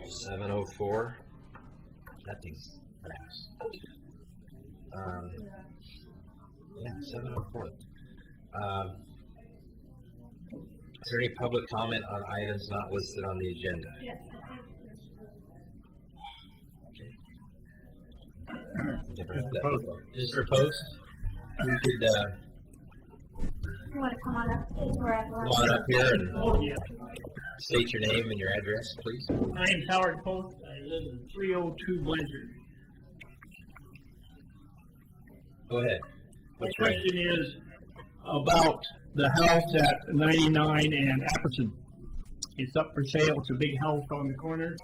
7:04. That thing's fast. Yeah, 7:04. Is there any public comment on items not listed on the agenda? Yes. Is there post? We could You want to come on up? come on up here and state your name and your address, please. My name's Howard Post. I live in 302 Blanchard. Go ahead. My question is about the house at 99 and Apperson. It's up for sale. It's a big house on the corner.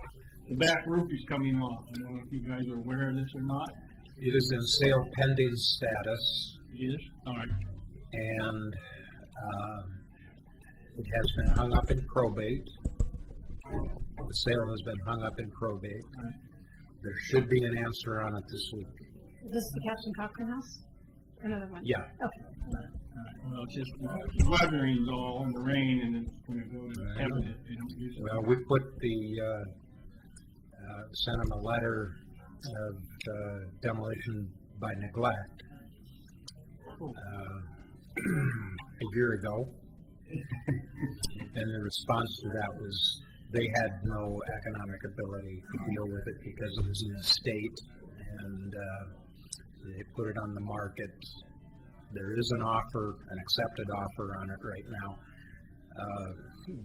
The back roof is coming off. I don't know if you guys are aware of this or not. It is in sale pending status, Yes? All right. and it has been hung up in probate. The sale has been hung up in probate. There should be an answer on it this week. Is this the Captain Cochran house? Another one? Yeah. Okay. Well, it's just the weathering's all in the rain, and it's going to go to heaven if they don't use it. Well, we put sent them a letter of demolition by neglect a year ago, and the response to that was they had no economic ability to deal with it because it was in the state, and they put it on the market. There is an offer, an accepted offer on it right now,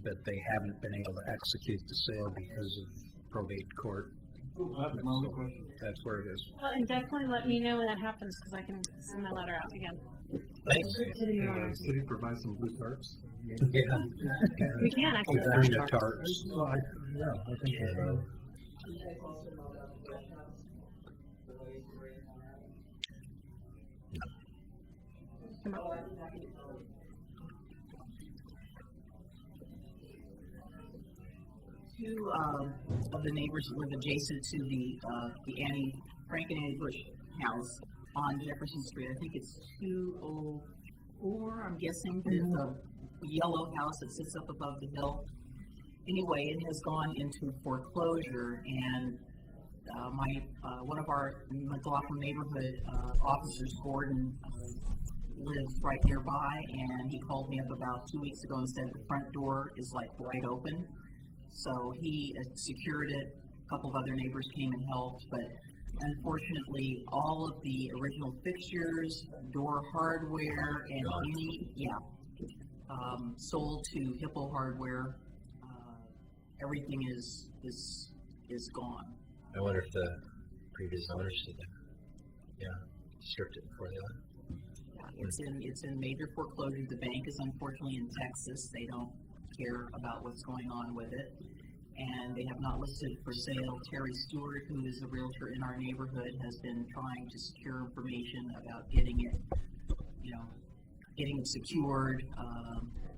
but they haven't been able to execute the sale because of probate court. That's my only question. That's where it is. Well, and definitely let me know when that happens, because I can send my letter out again. Thanks. To the new owners. City provide some blue tarps? Yeah. We can actually. Bring the tarps. Well, yeah, I think so. Come on. Two of the neighbors that live adjacent to the Frank and Annie Bush house on Jefferson Street. I think it's 204. I'm guessing the yellow house that sits up above the hill. Anyway, it has gone into foreclosure, and one of our McLaughlin neighborhood officers, Gordon, lives right nearby, and he called me up about 2 weeks ago and said the front door is like wide open. So he secured it. A couple of other neighbors came and helped, but unfortunately, all of the original fixtures, door hardware, and sold to Hippo Hardware. Everything is gone. I wonder if the previous owners did that. Yeah, stripped it before they left. It's in major foreclosure. The bank is unfortunately in Texas. They don't care about what's going on with it, and they have not listed it for sale. Terry Stewart, who is a realtor in our neighborhood, has been trying to secure information about getting it secured.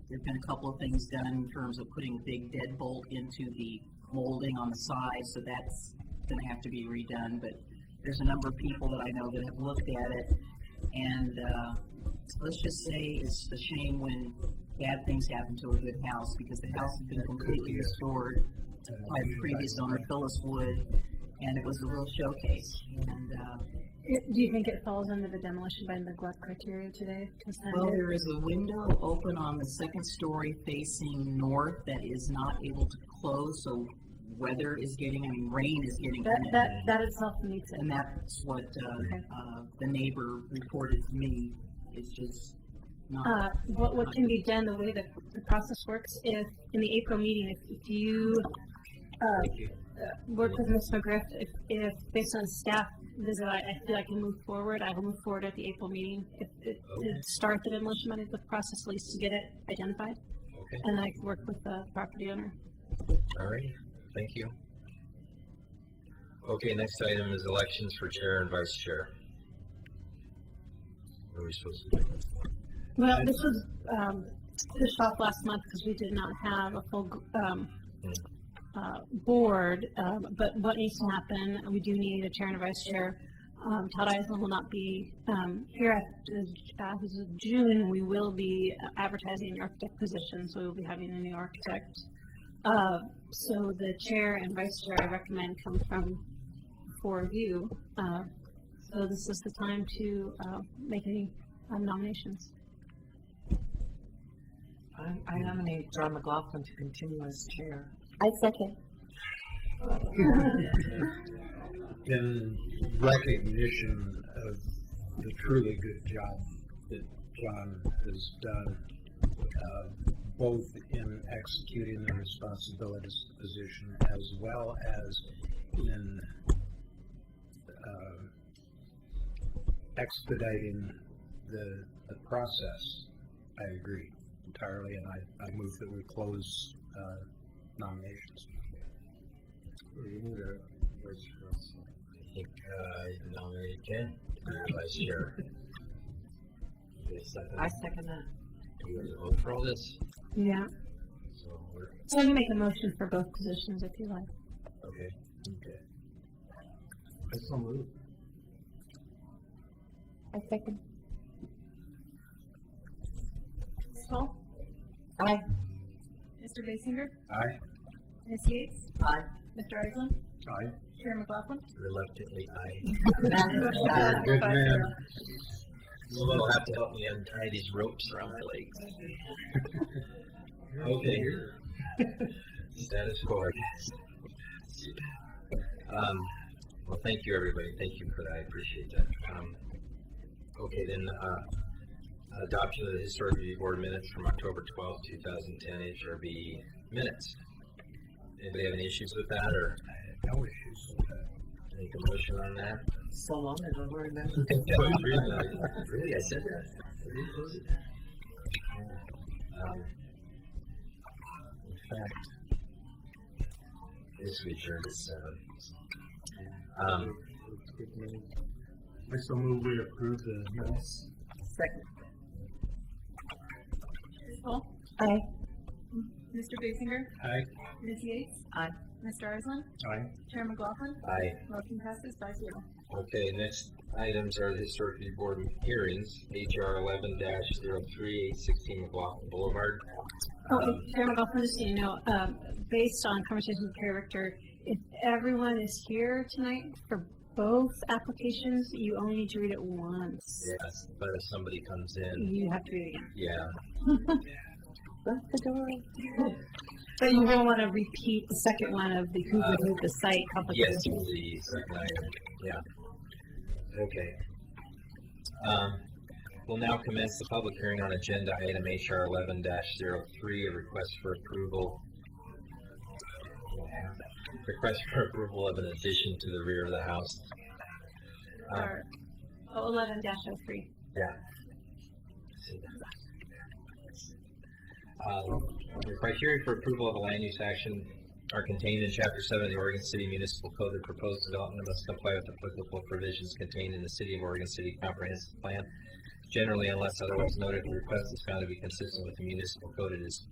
There've been a couple of things done in terms of putting a big deadbolt into the molding on the side, so that's going to have to be redone. But there's a number of people that I know that have looked at it, and let's just say it's a shame when bad things happen to a good house, because the house has been completely restored by the previous owner, Phyllis Wood, and it was a real showcase. And Do you think it falls under the demolition by neglect criteria today? well, there is a window open on the second story facing north that is not able to close, so rain is getting in. That itself needs it. And that's what the neighbor reported to me. It's just not. What can be done, the way that the process works, if in the April meeting, if you work with Ms. McGriff, if based on staff visit, I feel I can move forward, I will move forward at the April meeting. To start the demolition money, the process at least to get it identified. Okay. And I can work with the property owner. All right. Thank you. Okay, next item is elections for chair and vice chair. What are we supposed to do? Well, this was pushed off last month because we did not have a full board, but what needs to happen, we do need a chair and a vice chair. Todd Eisel will not be here after June. We will be advertising the architect position, so we will be having a new architect. So the chair and vice chair I recommend come from four of you. So this is the time to make any nominations. I nominate John McLaughlin to continue as chair. I second. In recognition of the truly good job that John has done, both in executing the responsibilities of the position as well as in expediting the process, I agree entirely, and I move that we close nominations. I think I nominated Ken as vice chair. I second that. You guys vote for all this? Yeah. So we're, So you make a motion for both positions if you like. okay. Okay. I so move. I second. Ms. Hall? Aye. Mr. Basinger? Aye. Ms. Yates? Aye. Mr. Eisen? Aye. Chair McLaughlin? Reluctantly, I. You're a good man. Someone will have to help me untie these ropes around my legs. Okay. Status quo. Well, thank you, everybody. Thank you for that. I appreciate that. Okay, then, adoption of the Historic Review Board minutes from October 12th, 2010, HRB minutes. Anybody have any issues with that, or No issues with that. make a motion on that? So long ago, we're in that. Really, I said that. I didn't close it. In fact, this we adjourned at 7. I so move we approve the minutes. Second. Ms. Hall? Aye. Mr. Basinger? Aye. Ms. Yates? Aye. Mr. Eisen? Aye. Chair McLaughlin? Aye. Motion passes 5-0. Okay, next items are the Historic Review Board hearings, HR 11-03, 816 McLaughlin Boulevard. Chair McLaughlin, just so you know, based on conversations with character, if everyone is here tonight for both applications, you only need to read it once. Yes, but if somebody comes in, You have to read it again. yeah, Lock the door. But you won't want to repeat the second one of the who would move the site yes, complications. the second item, yeah. Okay. We'll now commence the public hearing on agenda item HR 11-03, a request for approval. Request for approval of an addition to the rear of the house. Or 11-03. Yeah. The criteria for approval of a land use action are contained in Chapter 7 of the Oregon City Municipal Code. The proposed development must comply with applicable provisions contained in the City of Oregon City Comprehensive Plan. Generally, unless otherwise noted, the request is found to be consistent with the municipal code. It is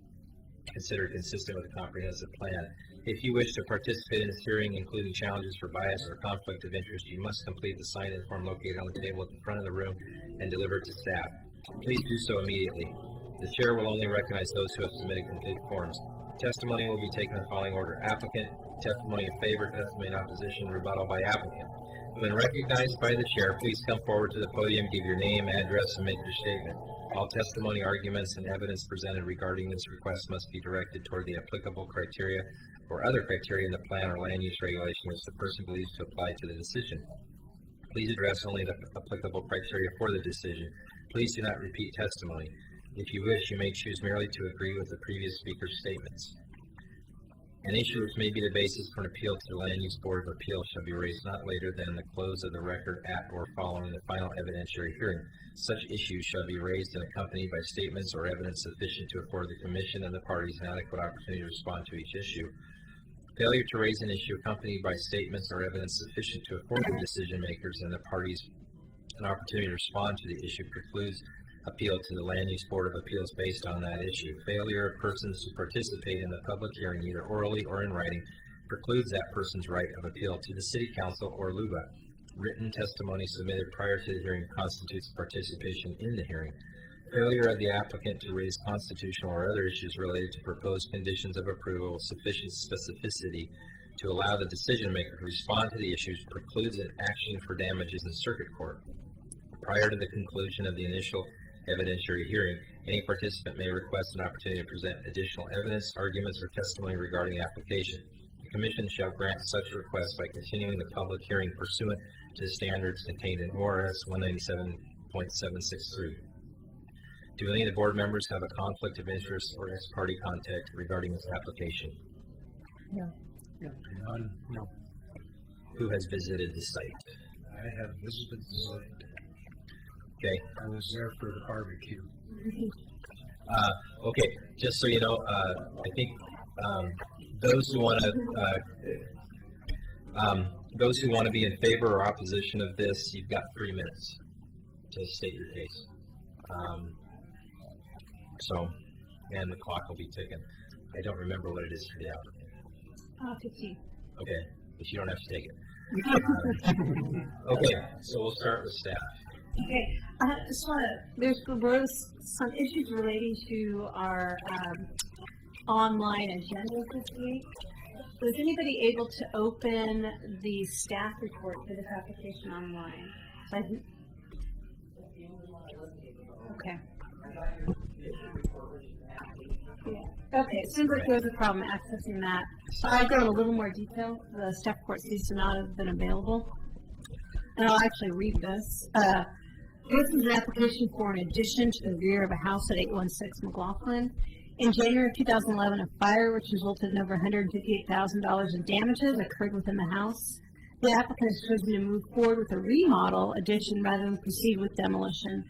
considered consistent with the comprehensive plan. If you wish to participate in this hearing, including challenges for bias or conflict of interest, you must complete the sign-in form located on the table at the front of the room and deliver it to staff. Please do so immediately. The chair will only recognize those who have submitted complete forms. Testimony will be taken in the following order: applicant, testimony in favor, testimony in opposition, rebuttal by applicant. When recognized by the chair, please come forward to the podium, give your name, address, and make your statement. All testimony, arguments, and evidence presented regarding this request must be directed toward the applicable criteria or other criteria in the plan or land use regulation which the person believes to apply to the decision. Please address only the applicable criteria for the decision. Please do not repeat testimony. If you wish, you may choose merely to agree with the previous speaker's statements. An issue which may be the basis for an appeal to the Land Use Board of Appeals shall be raised not later than the close of the record at or following the final evidentiary hearing. Such issues shall be raised and accompanied by statements or evidence sufficient to afford the Commission and the parties an adequate opportunity to respond to each issue. Failure to raise an issue accompanied by statements or evidence sufficient to afford the decision makers and the parties an opportunity to respond to the issue precludes appeal to the Land Use Board of Appeals based on that issue. Failure of persons to participate in the public hearing, either orally or in writing, precludes that person's right of appeal to the City Council or LUBA. Written testimony submitted prior to the hearing constitutes participation in the hearing. Failure of the applicant to raise constitutional or other issues related to proposed conditions of approval with sufficient specificity to allow the decision maker to respond to the issues precludes an action for damages in circuit court. Prior to the conclusion of the initial evidentiary hearing, any participant may request an opportunity to present additional evidence, arguments, or testimony regarding the application. The Commission shall grant such a request by continuing the public hearing pursuant to the standards contained in ORS 197.763. Do any of the board members have a conflict of interest or ex parte contact regarding this application? None, no. Who has visited the site? I have visited the site. Okay. I was there for the barbecue. Okay, just so you know, I think those who want to be in favor or opposition of this, you've got 3 minutes to state your case. And the clock will be ticking. I don't remember what it is for the applicant. 15. Okay, but you don't have to take it. Okay, so we'll start with staff. Okay, I just want to, were some issues relating to our online agenda this week. Was anybody able to open the staff report for this application online? Okay. Yeah. Okay, it seems like there's a problem accessing that. So I'll go in a little more detail. The staff report seems to not have been available. And I'll actually read this. This is an application for an addition to the rear of a house at 816 McLaughlin. In January of 2011, a fire which resulted in over $158,000 in damages occurred within the house. The applicant has chosen to move forward with a remodel addition rather than proceed with a demolition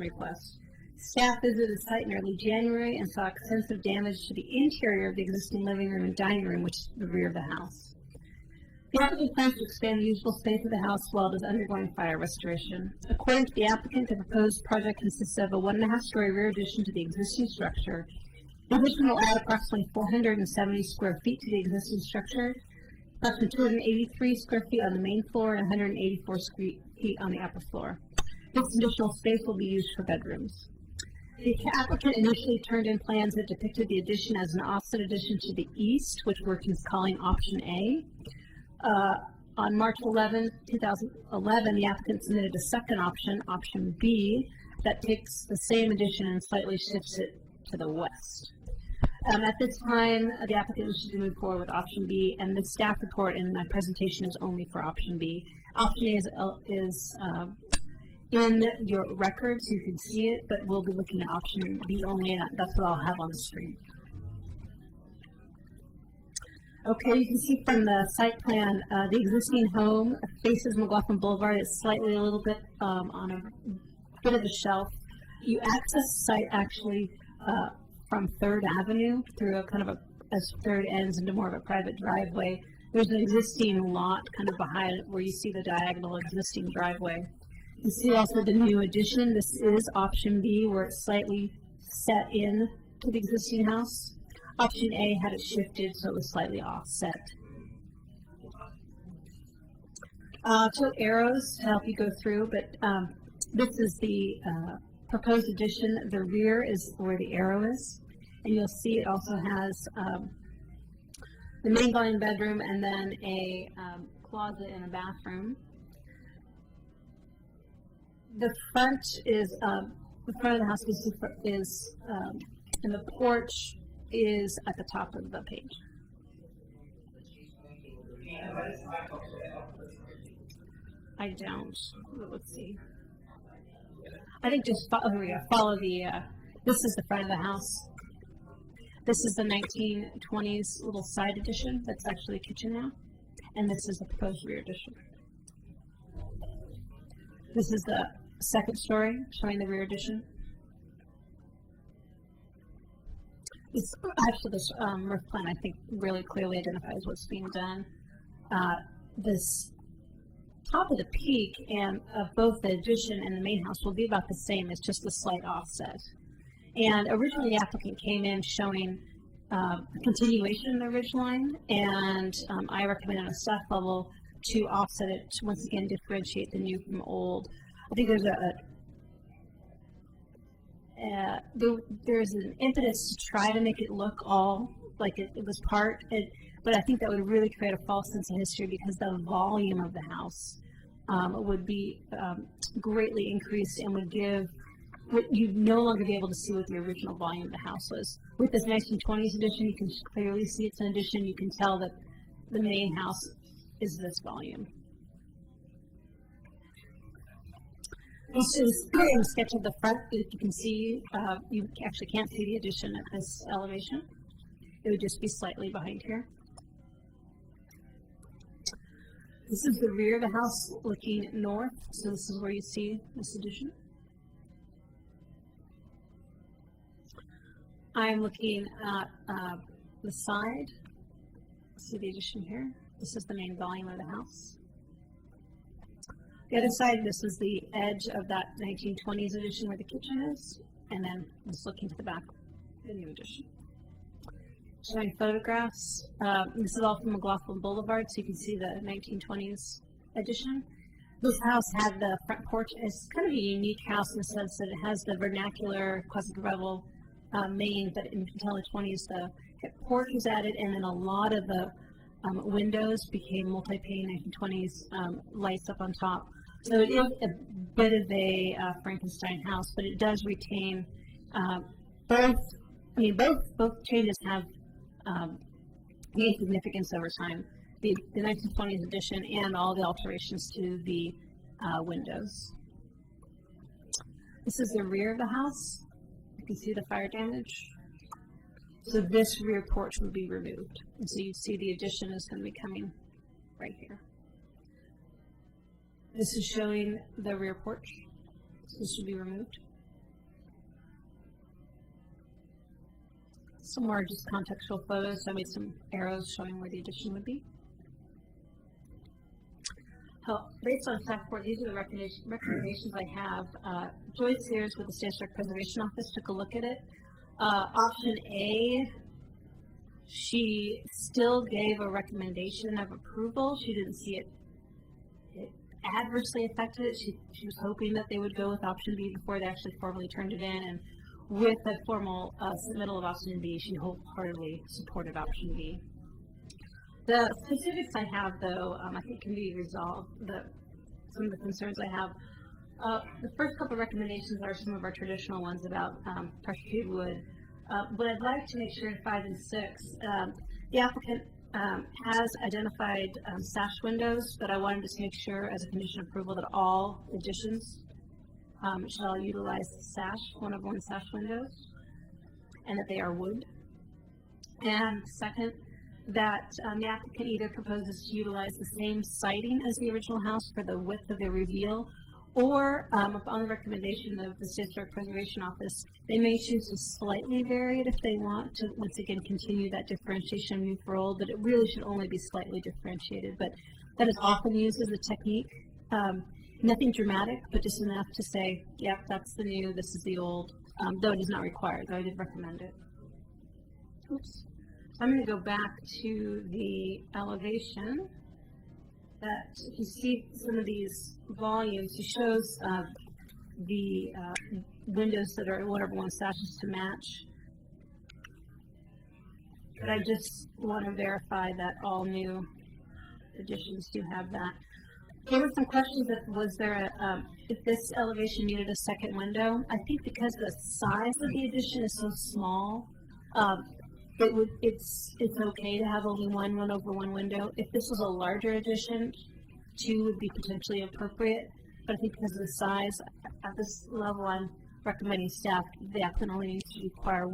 request. Staff visited the site in early January and saw extensive damage to the interior of the existing living room and dining room, which is the rear of the house. The applicant plans to expand the usable space of the house while it is undergoing fire restoration. According to the applicant, the proposed project consists of a 1.5-story rear addition to the existing structure. The addition will add approximately 470 square feet to the existing structure, approximately 283 square feet on the main floor and 184 feet on the upper floor. This additional space will be used for bedrooms. The applicant initially turned in plans that depicted the addition as an offset addition to the east, which we're calling option A. On March 11, 2011, the applicant submitted a second option, option B, that takes the same addition and slightly shifts it to the west. At this time, the applicant wishes to move forward with option B, and the staff report in my presentation is only for option B. Option A is in your records, you can see it, but we'll be looking at option B only, and that's what I'll have on the screen. Okay, you can see from the site plan, the existing home faces McLaughlin Boulevard. It's slightly a little bit on a bit of a shelf. You access the site actually from 3rd Avenue through a kind of as 3rd ends into more of a private driveway. There's an existing lot kind of behind it where you see the diagonal existing driveway. You see also the new addition. This is option B, where it's slightly set in to the existing house. Option A had it shifted, so it was slightly offset. So arrows to help you go through, but this is the proposed addition. The rear is where the arrow is, and you'll see it also has the main volume bedroom and then a closet and a bathroom. The front is the front of the house is and the porch is at the top of the page. I don't. Let's see. I think just follow the. This is the front of the house. This is the 1920s little side addition. That's actually a kitchen now, and this is the proposed rear addition. This is the second story showing the rear addition. It's actually this roof plan, I think, really clearly identifies what's being done. This top of the peak and of both the addition and the main house will be about the same. It's just a slight offset. And originally, the applicant came in showing a continuation of the ridge line, and I recommended on a staff level to offset it to once again differentiate the new from old. I think there's there's an impetus to try to make it look all like it was but I think that would really create a false sense of history because the volume of the house would be greatly increased and you'd no longer be able to see what the original volume of the house was. With this 1920s edition, you can clearly see it's an addition. You can tell that the main house is this volume. This is a sketch of the front. If you can see, you actually can't see the addition at this elevation. It would just be slightly behind here. This is the rear of the house looking north, so this is where you see this addition. I'm looking at the side. See the addition here? This is the main volume of the house. The other side, this is the edge of that 1920s addition where the kitchen is, and then just looking to the back, the new addition. Showing photographs. This is all from McLaughlin Boulevard, so you can see the 1920s addition. This house had the front porch. It's kind of a unique house in the sense that it has the vernacular classic revival main, but until the 20s, the porch was added, and then a lot of the windows became multi-pane 1920s lights up on top. So it is a bit of a Frankenstein house, but it does retain both changes have gained significance over time. The 1920s addition and all the alterations to the windows. This is the rear of the house. You can see the fire damage. So this rear porch would be removed. And so you see the addition is going to be coming right here. This is showing the rear porch. So this should be removed. Some more just contextual photos. So I made some arrows showing where the addition would be. Based on staff report, these are the recommendations I have. Joyce Sears with the State Historic Preservation Office took a look at it. Option A, she still gave a recommendation of approval. She didn't see it adversely affected it. She was hoping that they would go with option B before they actually formally turned it in. And with the formal submittal of option B, she wholeheartedly supported option B. The specifics I have, though, I think can be resolved. Some of the concerns I have. The first couple of recommendations are some of our traditional ones about pressure-treated wood. But I'd like to make sure in 5 and 6, the applicant has identified sash windows, but I wanted to make sure as a condition of approval that all additions shall utilize sash, one-of-one sash windows, and that they are wood. And second, that the applicant either proposes to utilize the same siding as the original house for the width of the reveal, or upon the recommendation of the State Historic Preservation Office, they may choose to slightly vary it if they want to, once again, continue that differentiation new for old, but it really should only be slightly differentiated. But that is often used as a technique. Nothing dramatic, but just enough to say, yep, that's the new, this is the old, though it is not required, though I did recommend it. Oops. So I'm going to go back to the elevation. That if you see some of these volumes, he shows the windows that are one-over-one sashes to match. But I just want to verify that all new additions do have that. There were some questions if this elevation needed a second window. I think because the size of the addition is so small, it's okay to have only one one-over-one window. If this was a larger addition, 2 would be potentially appropriate. But I think because of the size, at this level, I'm recommending staff, the applicant only needs to require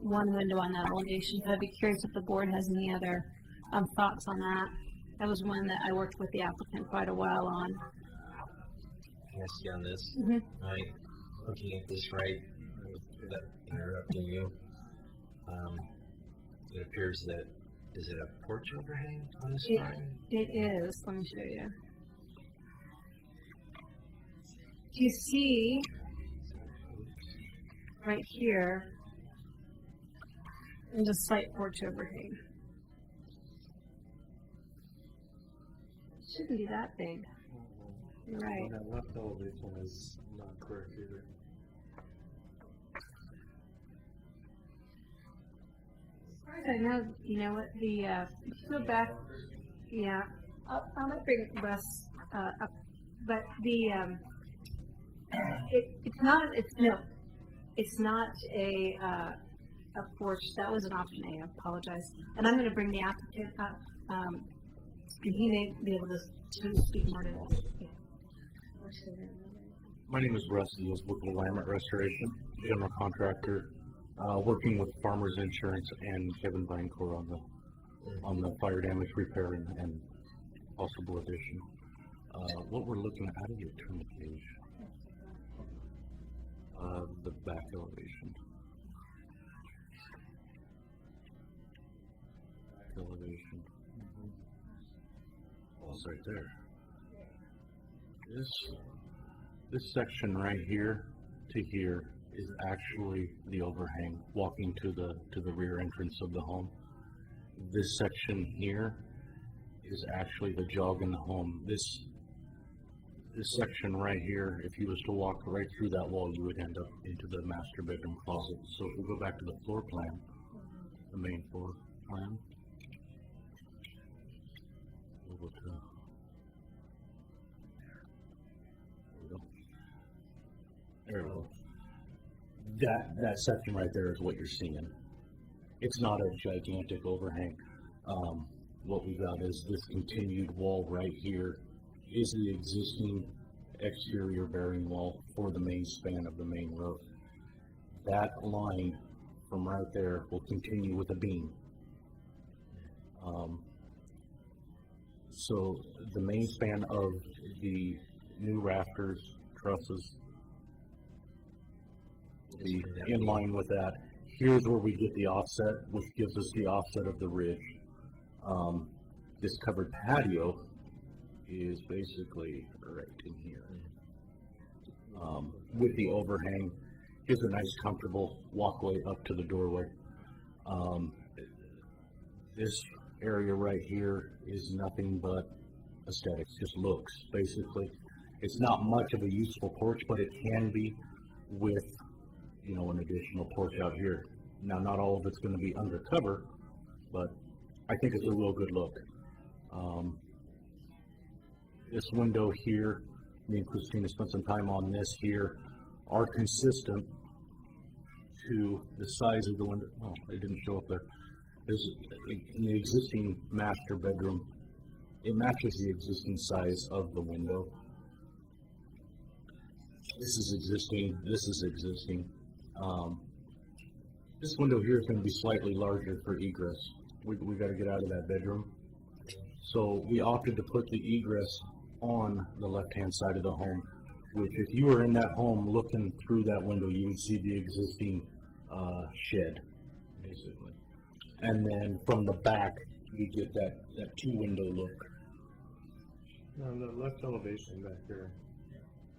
one window on that elevation. I'd be curious if the board has any other thoughts on that. That was one that I worked with the applicant quite a while on. Yes, on this. Mm-hmm. Looking at this right, without interrupting you. It appears that, is it a porch overhang on this drawing? It is. Let me show you. You see right here, there's a slight porch overhang. It shouldn't be that big. You're right. That left elevation is not correct either. I know, you know what, go back, yeah, I might bring Russ, up, but it's not a porch, that was an option A, I apologize. And I'm gonna bring the applicant up, and he may be able to speak more to this. Yeah. My name is Russ Eels with Willamette Restoration, general contractor, working with Farmers Insurance and Kevin Vinecore on the fire damage repair and possible addition. What we're looking at, how do you turn the page? The back elevation. Back elevation. Oh, it's right there. This section right here to here is actually the overhang walking to the rear entrance of the home. This section here is actually the jog in the home. This section right here, if you was to walk right through that wall, you would end up into the master bedroom closet. So if we go back to the floor plan, the main floor plan, we'll go to, there we go. That section right there is what you're seeing. It's not a gigantic overhang. What we've got is this continued wall right here is the existing exterior bearing wall for the main span of the main roof. That line from right there will continue with a beam. So the main span of the new rafters, trusses, will be in line with that. Here's where we get the offset, which gives us the offset of the ridge. This covered patio is basically right in here. With the overhang, gives a nice comfortable walkway up to the doorway. This area right here is nothing but aesthetics, just looks, basically. It's not much of a useful porch, but it can be with, you know, an additional porch out here. Now, not all of it's going to be undercover, but I think it's a real good look. This window here, me and Christina spent some time on this here, are consistent to the size of the window. Oh, it didn't show up there. There's in the existing master bedroom, it matches the existing size of the window. This is existing, this is existing. This window here is going to be slightly larger for egress. We got to get out of that bedroom. So we opted to put the egress on the left-hand side of the home, which if you were in that home looking through that window, you would see the existing shed, basically. And then from the back, you get that two-window look. On the left elevation back there,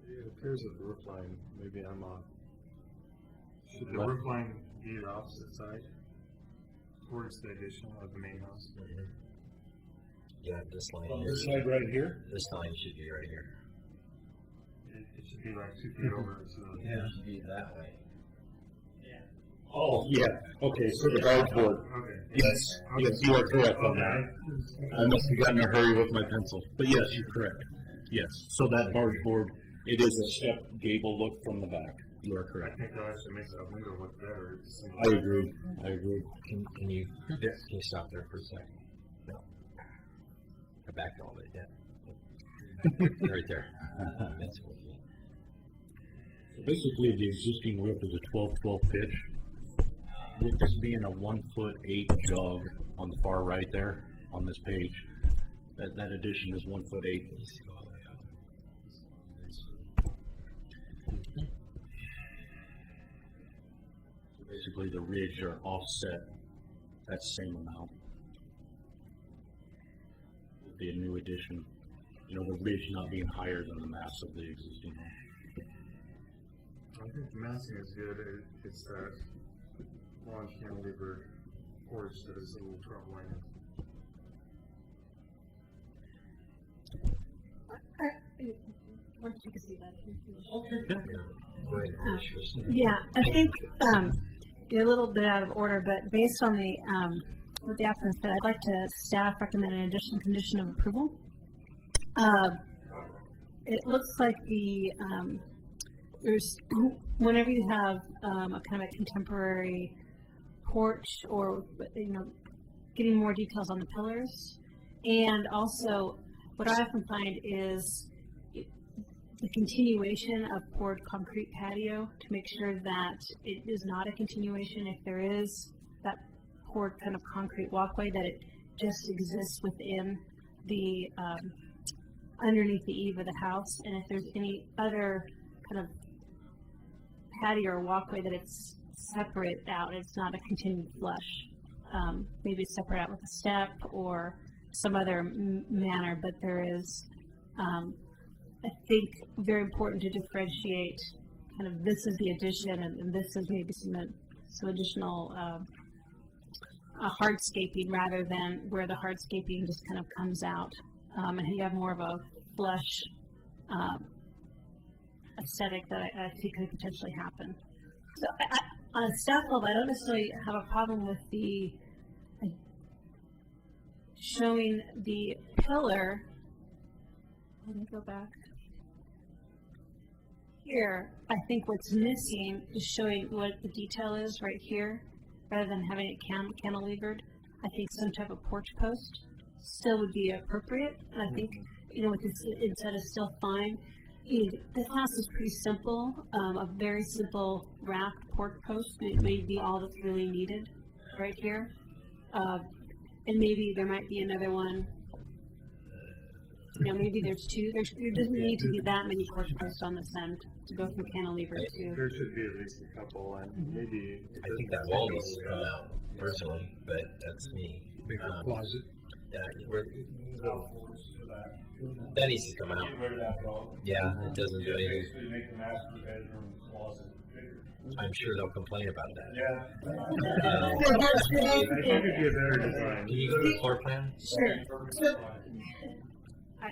it appears that the roof line, maybe I'm off. Should the roof line be the opposite side towards the addition of the main house? Yeah, this line On here. this side right here? This line should be right here. It should be like 2 feet over. So Yeah. It should be that way. Oh, yeah. Okay, so the guard board. Okay. Yes, yes, you are correct on that. I must have gotten in a hurry with my pencil. But yes, you're correct. Yes. So that barge board, it is a step gable look from the back. You are I correct. think that actually makes that window look better. I agree. I agree. Can you stop there for a second? No. I backed all of it, yeah. Right there. That's what we- Basically, the existing roof is a 12-12 pitch. With this being a 1'8" jog on the far right there on this page, that addition is 1'8". Basically, the ridge are offset that same amount. With the new addition, you know, the ridge not being higher than the mass of the existing home. I think the massing is good. It's that long cantilever porch that is a little troubling. Why don't you can see that? Go ahead, finish yours. Yeah, I think, you're a little bit out of order, but based on the, what the applicant said, I'd like to staff recommend an additional condition of approval. It looks like there's, whenever you have, a kind of a contemporary porch or, getting more details on the pillars. And also, what I often find is the continuation of poured concrete patio to make sure that it is not a continuation. If there is that poured kind of concrete walkway, that it just exists within the, underneath the eave of the house. And if there's any other kind of patio or walkway that it's separate out, it's not a continued flush. Maybe it's separate out with a step or some other manner, but there is, I think, very important to differentiate kind of this is the addition and this is maybe some additional hardscaping rather than where the hardscaping just kind of comes out. And you have more of a flush aesthetic that I think could potentially happen. So on a staff level, I don't necessarily have a problem with the showing the pillar. Let me go back. Here, I think what's missing is showing what the detail is right here, rather than having it cantilevered. I think some type of porch post still would be appropriate, and I think, with this inside is still fine. This house is pretty simple, a very simple wrapped porch post. It may be all that's really needed right here. And maybe there might be another one. Maybe there's two. There doesn't need to be that many porch posts on this end to go from cantilever to. There should be at least a couple, and maybe. I think that wall needs to come out personally, but that's me. Bigger closet. Yeah, that needs to come out. Yeah, it doesn't do anything. Make the master bedroom closet bigger. I'm sure they'll complain about that. Yeah. So I think it'd be a better design. Can you go to the floor plan? Sure. So,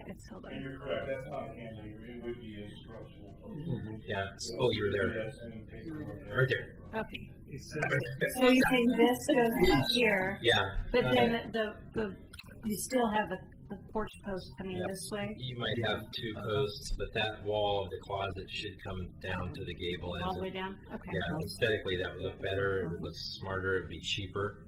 it's hold on. You're correct, that's not cantilever, it would be a structural. Yeah. Oh, you were there. Right there. Okay. So you're saying this goes here, Yeah. but then you still have the porch post coming Yep. this way, You might have two posts, but that wall of the closet should come down to the gable all the way ends. down? Okay. Yeah, aesthetically that would look better, it would look smarter, it'd be cheaper.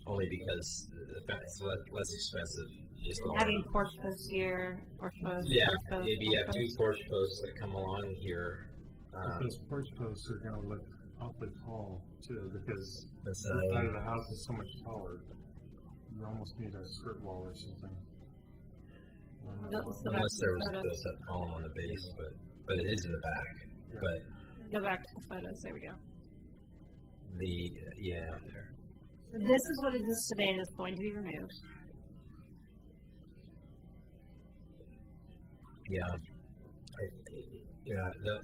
Only because it's less expensive. Just Having porch posts here, porch posts, Yeah, porch posts, maybe you porch have two posts. porch posts that come along here. Those porch posts are gonna look awfully tall too, because That's, the side of the house is so much taller. You almost need a skirt wall or something. That's the unless there was photos. a column on the base, but it is in the back. But Go back to the photos, there we go. there. So this is what exists today and is going to be removed.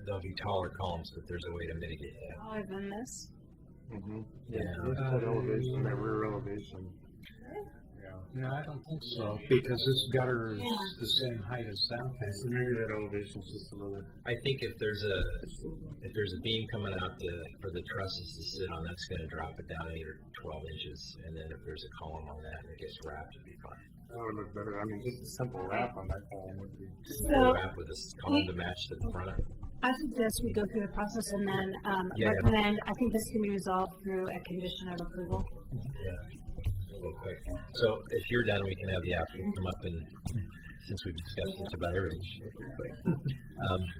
There'll be taller columns, but there's a way to mitigate that. Taller than this. Mm-hmm. Yeah. Look at that elevation, that rear elevation. No, I don't think so, because this gutter is the same height as that. So maybe that elevation's just a little. I think if there's a beam coming out for the trusses to sit on, that's going to drop it down 8 or 12 inches, and then if there's a column on that and it gets wrapped, it'd be fine. That would look better. I mean, just a simple wrap on that column would be. So Wrap with this column to match to the front. I suggest we go through the process and then Yeah. recommend, I think this can be resolved through a condition of approval. Yeah. Real quick. So if you're done, we can have the applicant come up and, since we've discussed just about everything, real quick.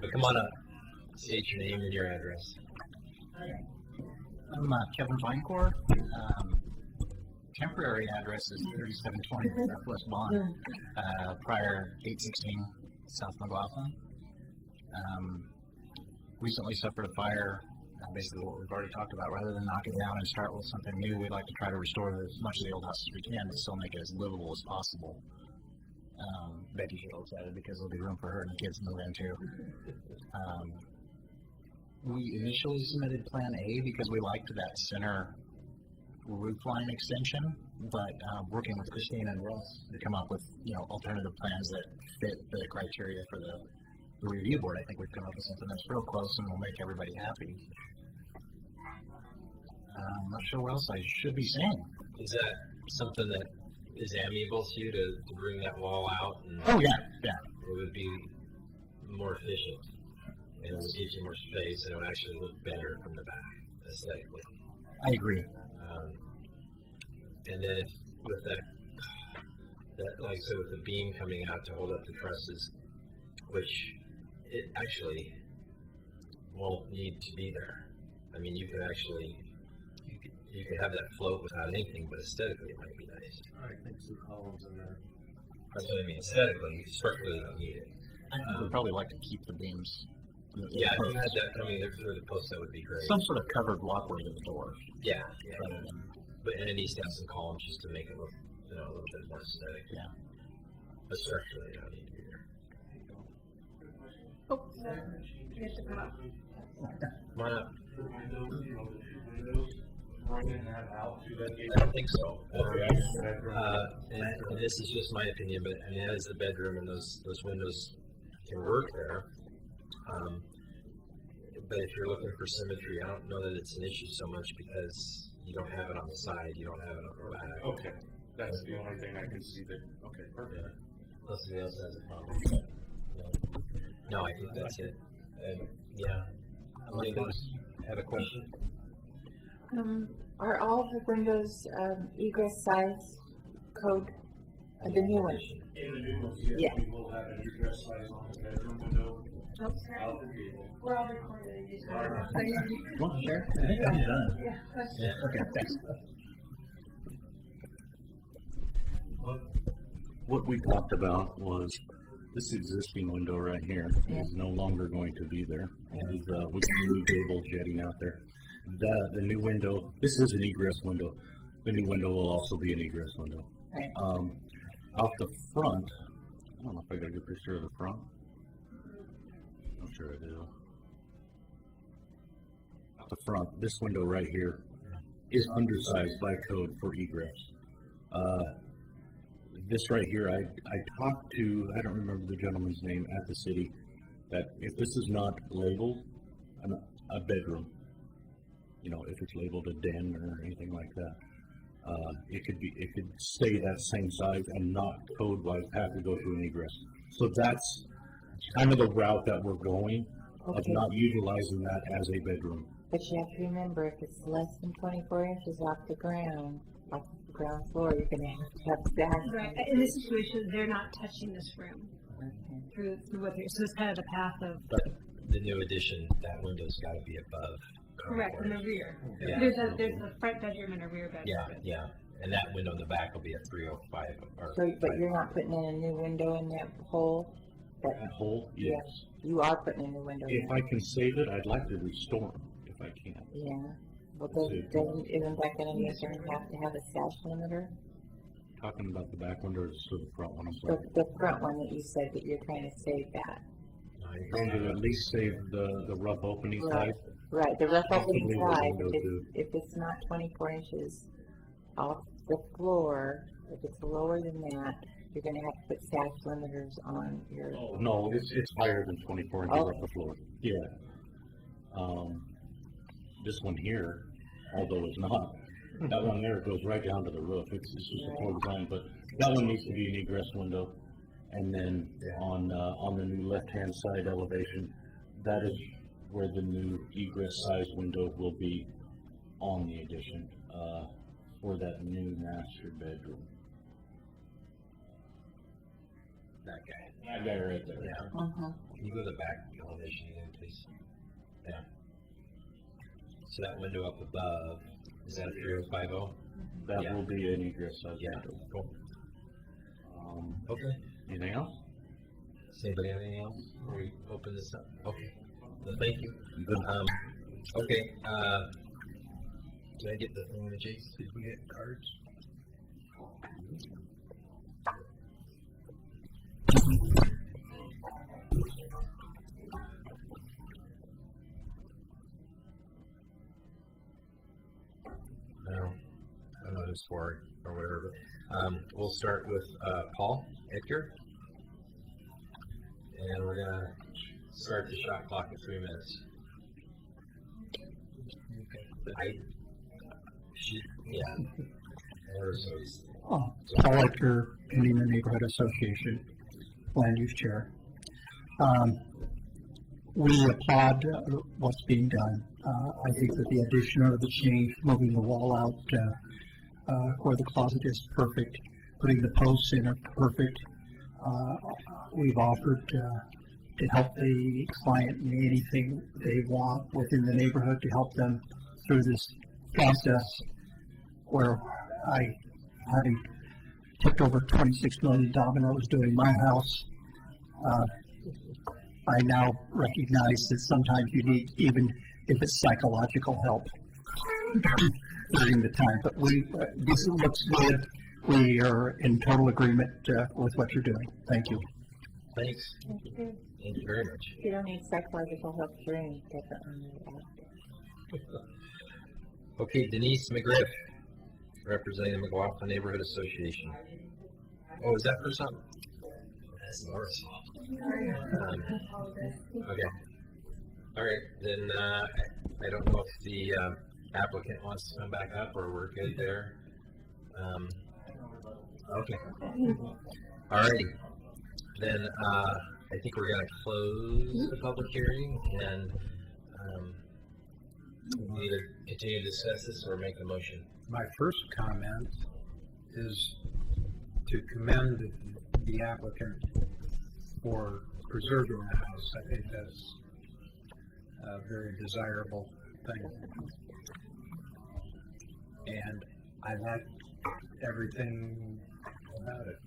But come on up. State your name and your address. I'm Kevin Vinecore. Temporary address is 3720 Southwest Bond, prior 816 South McLaughlin. Recently suffered a fire, basically what we've already talked about. Rather than knock it down and start with something new, we'd like to try to restore as much of the old house as we can to still make it as livable as possible. Becky looks at it because there'll be room for her and the kids to move into. We initially submitted Plan A because we liked that center roof line extension, but working with Christine and Russ to come up with alternative plans that fit the criteria for the review board, I think we've come up with something that's real close and will make everybody happy. I'm not sure what else I should be saying. Is that something that is amiable to you to bring that wall out? And Oh, yeah, yeah. it would be more efficient, and it would give you more space, and it would actually look better from the back aesthetically. I agree. And then if with that, like I said, with the beam coming out to hold up the trusses, which it actually won't need to be there. I mean, you could actually, you could have that float without anything, but aesthetically it might be nice. I think some columns in there. That's what I mean. Aesthetically, structurally, you don't need it. I would probably like to keep the beams. Yeah, if you had that coming there through the post, that would be great. Some sort of covered walkway to the door. Yeah, rather than- but and it needs to have some columns just to make it look, a little bit more aesthetic. Yeah. But structurally, you don't need to be there. Oh, you have to come up. Come on up. Running that out to that gate. I don't think so. And this is just my opinion, but I mean, that is the bedroom, and those windows can work there. But if you're looking for symmetry, I don't know that it's an issue so much because you don't have it on the side, you don't have it on the back. Okay, that's the only thing I can see that, okay, perfect. Unless somebody else has a problem. No, I think that's it. Yeah. Anybody have a question? Are all the windows egress size code? The new ones? In the new ones, Yeah. we will have an egress size on the bedroom window. Oh, sorry. Out the gable. We're all recording. Well, sure. I think I'm done. Yeah, that's Okay, thanks. What we talked about was this existing window right here is no longer going to be there. And, with the new gable jetting out there. The new window, this is an egress window. The new window will also be an egress window. Right. Out the front, I don't know if I got a good picture of the front. I'm sure I do. Out the front, this window right here is undersized by code for egress. This right here, I talked to, I don't remember the gentleman's name at the city, that if this is not labeled a bedroom, if it's labeled a den or anything like that, it could stay that same size and not code-wise have to go through an egress. So that's kind of the route that we're going, of Okay. not utilizing that as a bedroom. But you have to remember, if it's less than 24 inches off the ground floor, you're gonna have that. right. In this situation, they're not touching this room Okay. through what they're, so it's kind of the path of, But the new addition, that window's gotta be above. correct, in the rear. Yeah. There's a front bedroom and a rear bedroom. Yeah. And that window in the back will be a 305 or. So, but you're not putting in a new window in that hole? That hole, Yeah. yes. You are putting in a new window in If I can save it, I'd like to restore them, if I can. Yeah. Well, isn't that gonna make her have to have a sash limiter? Talking about the back window or the front one, I'm The, sorry. the front one that you said that you're trying to save that. I'm trying to at least save the rough opening Right. side. Right, the rough opening Possibly the side, window too. if it's not 24 inches off the floor, if it's lower than that, you're gonna have to put sash limiters on your, Oh, no, it's higher than 24 inches off the floor. Yeah. This one here, although it's not, that one there goes right down to the roof. It's just a floor design, but that one needs to be an egress window. And then on the new left-hand side elevation, that is where the new egress size window will be on the addition, for that new master bedroom. That guy. That guy right there. Yeah. uh-huh. Can you go to the back elevation again, please? Yeah. So that window up above, is that a 3050? That Yeah. will be an egress size Yeah, window. cool. Okay. Anything else? Does anybody have anything else before we open this up? Okay. Well, thank you. Good. Okay, did I get the thing with Jason? Did we get cards? No, I don't know who's for it or whatever, but, we'll start with, Paul Edgar. And we're gonna start the shot clock at 3 minutes. Yeah. Or so he's- Paul Edgar, Indian Neighborhood Association, Land Use Chair. We applaud what's being done. I think that the addition of the change, moving the wall out where the closet is perfect, putting the posts in are perfect. We've offered to help the client in anything they want within the neighborhood to help them through this process where having tipped over 26 million dominoes doing my house, I now recognize that sometimes you need, even if it's psychological help during the time. But this looks good. We are in total agreement with what you're doing. Thank you. Thanks. Thank you. Thank you very much. If you don't need psychological help during, definitely. Okay, Denise McGriff, representing the McLaughlin Neighborhood Association. Oh, is that for something? That's Laura's. Okay. All right, then I don't know if the applicant wants to come back up or we're good there. Okay. All righty. Then I think we're going to close the public hearing and we either continue to discuss this or make a motion. My first comment is to commend the applicant for preserving the house. I think that's a very desirable thing. And I like everything about it.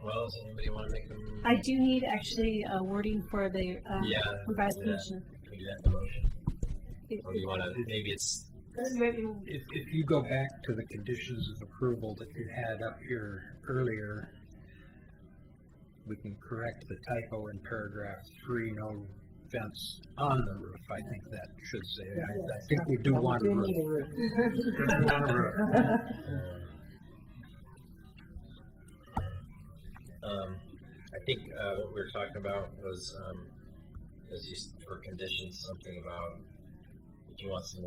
Well, does anybody want to make them? I do need actually wording for the revised do that. condition. Can we do that in the motion? Or do you want to, maybe it's, If you go back to the conditions of approval that you had up here earlier, we can correct the typo in paragraph 3, no fence on the roof. I think that should say, I think we do want a roof. I think what we were talking about was, as you, for conditions, something about, if you want some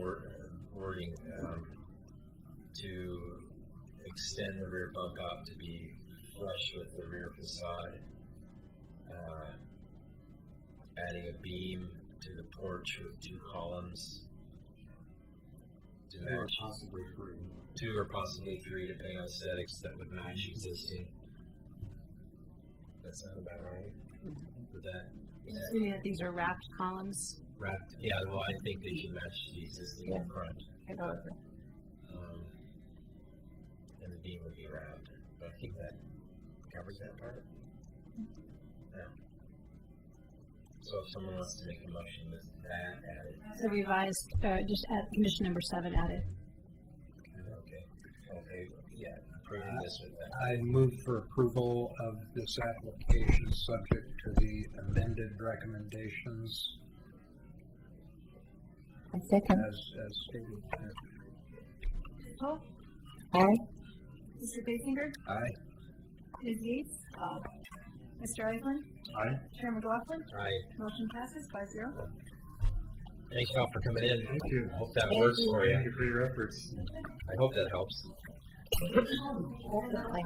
wording, to extend the rear bump out to be flush with the rear facade, adding a beam to the porch with 2 columns to match, two or possibly three, depending on aesthetics that would match existing. That sound about right? With that? Assuming that these are wrapped columns. Wrapped, yeah, well, I think they should match the existing in front. And the beam would be wrapped, but I think that covers that part. Yeah. So if someone wants to make a motion with that added. So revised, just add condition number 7 added. Okay, yeah, approving this with that. I move for approval of this application subject to the amended recommendations I second. as stated. Paul? Aye. Mr. Basinger? Aye. Ms. Yates? Mr. Eichlin? Aye. Chair McLaughlin? Aye. Motion passes 5-0. Thank you all for coming in. Thank you. Hope that works for you. Thank you for your efforts. I hope that helps. Definitely.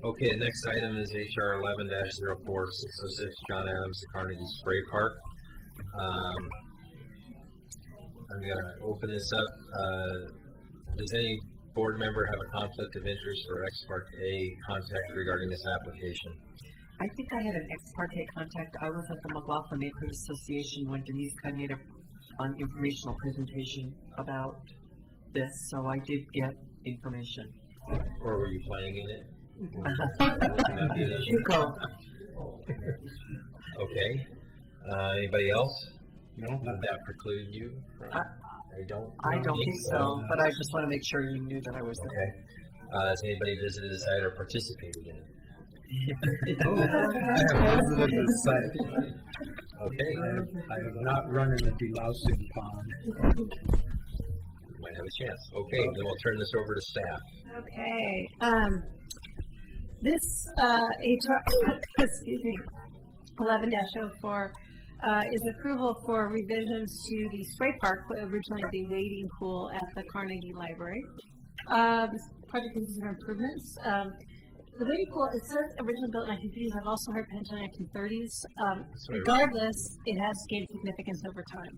Okay, the next item is HR 11-04606, John Adams, the Carnegie Spray Park. I'm gonna open this up. Does any board member have a conflict of interest or ex parte contact regarding this application? I think I had an ex parte contact. I was at the McLaughlin Neighborhood Association when Denise made an informational presentation about this, so I did get information. Or were you playing in it? You go. Okay. Anybody else? No. Would that preclude you? I don't think so, but I just want to make sure you knew that I was there. Okay. Has anybody visited the site or participated in it? I have visited the site. Okay. I have not run in the delousing pond. You might have a chance. Okay, then we'll turn this over to staff. Okay. This HR, excuse me, 11-04 is approval for revisions to the spray park, originally the wading pool at the Carnegie Library. This project consists of improvements. The wading pool, it says originally built in 1950s. I've also heard potentially 1930s. Regardless, it has gained significance over time.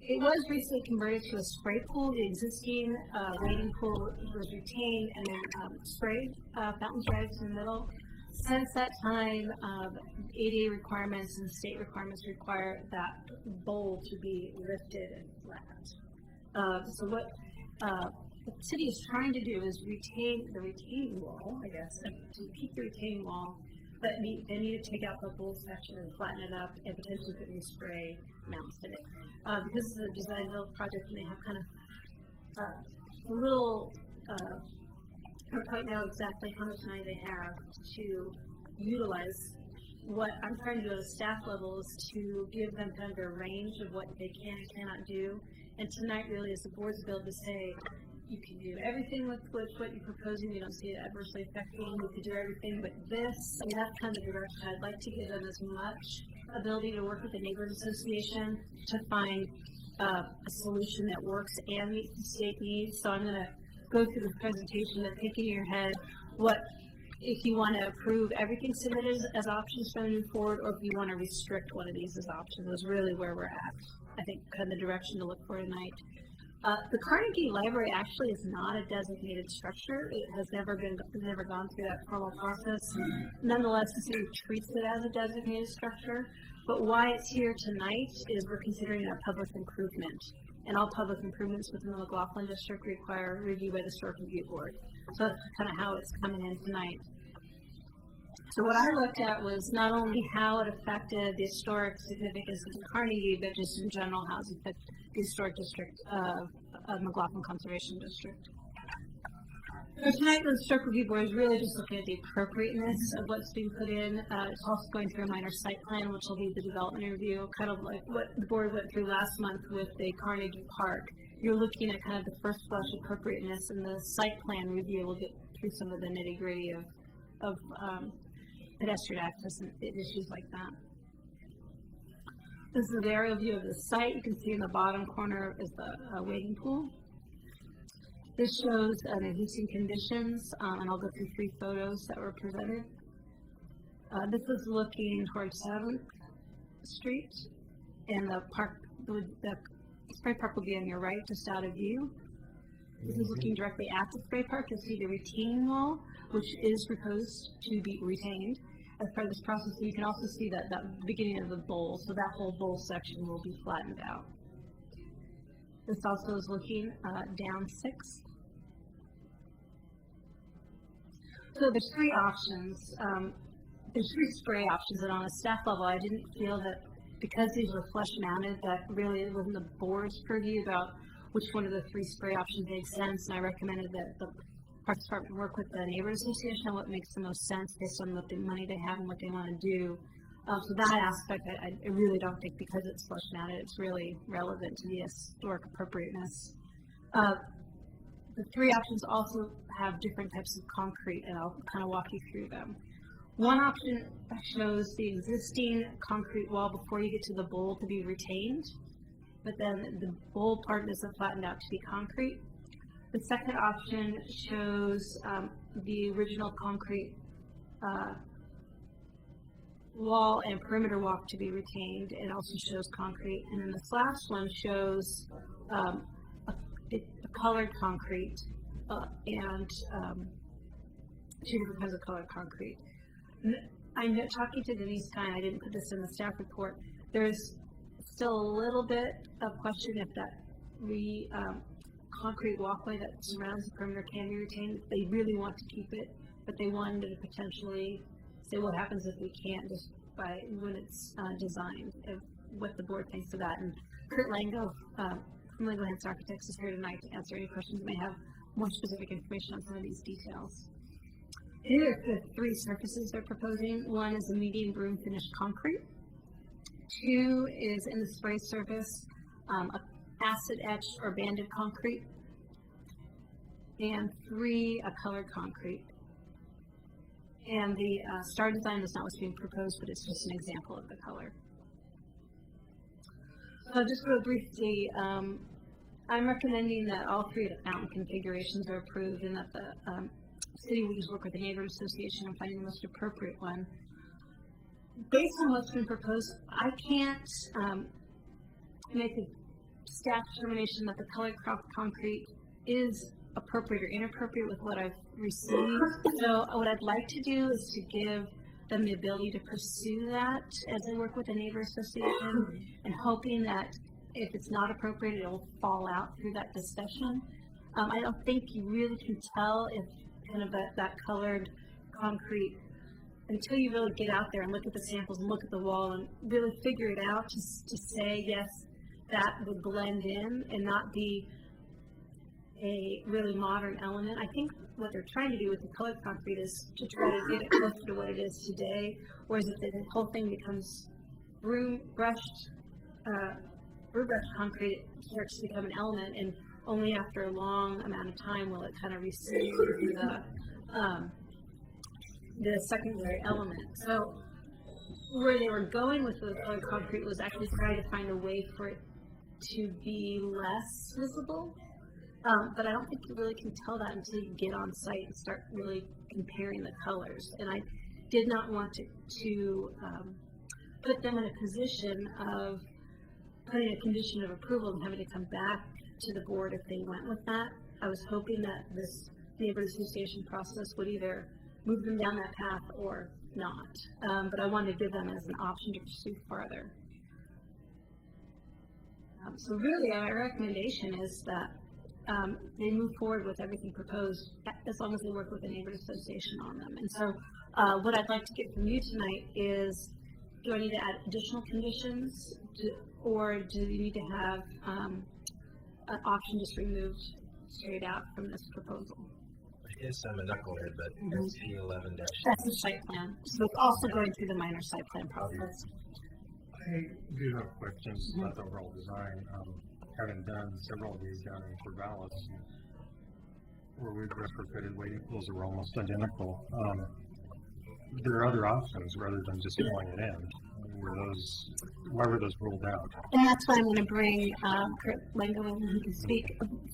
It was recently converted to a spray pool. The existing wading pool was retained and then sprayed, fountains right in the middle. Since that time, ADA requirements and state requirements require that bowl to be lifted and flat. So what the city is trying to do is retain the retaining wall, I guess, to keep the retaining wall, but they need to take out the bowl section and flatten it up and potentially put new spray mounts in it. Because it's a design build project and they have kind of a little, I don't quite know exactly how much money they have to utilize. What I'm trying to do at a staff level is to give them kind of a range of what they can and cannot do. And tonight really is the board's ability to say, you can do everything with what you're proposing. You don't see it adversely affecting. You can do everything but this. I mean, that's kind of the direction I'd like to give them as much ability to work with the neighbors association to find a solution that works and meets the state needs. So I'm going to go through the presentation and think in your head what, if you want to approve everything submitted as options for moving forward, or if you want to restrict one of these as options, is really where we're at. I think kind of the direction to look for tonight. The Carnegie Library actually is not a designated structure. It has never gone through that formal process. Nonetheless, the city treats it as a designated structure. But why it's here tonight is we're considering a public improvement. And all public improvements within the McLaughlin District require review by the Historic Review Board. So that's kind of how it's coming in tonight. So what I looked at was not only how it affected the historic significance of Carnegie, but just in general how it affected the historic district of McLaughlin Conservation District. So tonight, the Historic Review Board is really just looking at the appropriateness of what's being put in. It's also going through a minor site plan, which will be the development review, kind of like what the board went through last month with the Carnegie Park. You're looking at kind of the first blush appropriateness, and the site plan review will get through some of the nitty gritty of pedestrian access and issues like that. This is the aerial view of the site. You can see in the bottom corner is the wading pool. This shows the existing conditions, and I'll go through 3 photos that were presented. This is looking towards 7th Street, and the park, the spray park will be on your right, just out of view. This is looking directly at the spray park. You'll see the retaining wall, which is proposed to be retained as part of this process. You can also see that beginning of the bowl, so that whole bowl section will be flattened out. This also is looking down 6. So there's 3 options. There's 3 spray options, and on a staff level, I didn't feel that because these were flush mounted, that really it wasn't the board's purview about which one of the 3 spray options made sense, and I recommended that the Parks Department work with the Neighbors Association on what makes the most sense based on what the money they have and what they want to do. So that aspect, I really don't think, because it's flush mounted, it's really relevant to the historic appropriateness. The 3 options also have different types of concrete, and I'll kind of walk you through them. One option shows the existing concrete wall before you get to the bowl to be retained, but then the bowl part is flattened out to be concrete. The second option shows the original concrete wall and perimeter walk to be retained. It also shows concrete. And then this last one shows a colored concrete and 2 different kinds of colored concrete. I'm talking to Denise Kine. I didn't put this in the staff report. There's still a little bit of question if that concrete walkway that surrounds the perimeter can be retained. They really want to keep it, but they wanted to potentially say what happens if we can't, just by when it's designed, what the board thinks of that. And Kurt Lango from Lango Hansen Architects is here tonight to answer any questions you may have more specific information on some of these details. Here are the 3 surfaces they're proposing. One is a medium broom finished concrete. 2 is in the spray surface, acid etched or banded concrete. And 3, a colored concrete. And the star design is not what's being proposed, but it's just an example of the color. So just real briefly, I'm recommending that all three of the fountain configurations are approved and that the city will just work with the neighborhood association on finding the most appropriate one. Based on what's been proposed, I can't make a staff determination that the colored concrete is appropriate or inappropriate with what I've received. So what I'd like to do is to give them the ability to pursue that as they work with the neighbor association, and hoping that if it's not appropriate, it'll fall out through that discussion. I don't think you really can tell if kind of that colored concrete until you really get out there and look at the samples and look at the wall and really figure it out to say, yes, that would blend in and not be a really modern element. I think what they're trying to do with the colored concrete is to try to get it closer to what it is today, whereas if the whole thing becomes brushed concrete, it starts to become an element, and only after a long amount of time will it kind of receive the secondary element. So where they were going with the colored concrete was actually trying to find a way for it to be less visible. But I don't think you really can tell that until you get on site and start really comparing the colors. And I did not want to put them in a position of putting a condition of approval and having to come back to the board if they went with that. I was hoping that this neighborhood association process would either move them down that path or not. But I wanted to give them as an option to pursue further. So really, our recommendation is that they move forward with everything proposed as long as they work with the neighborhood association on them. And so what I'd like to get from you tonight is, do I need to add additional conditions, or do you need to have an option just removed straight out from this proposal? I guess I'm a knucklehead, but SC 11-. That's the site plan. So it's also going through the minor site plan process. I do have questions about the overall design. Having done several of these down in Corvallis, where we've retrofitted waiting pools that were almost identical. There are other options rather than just filling it in. Why were those ruled out? And that's why I'm going to bring Kurt Lengo in, who can speak.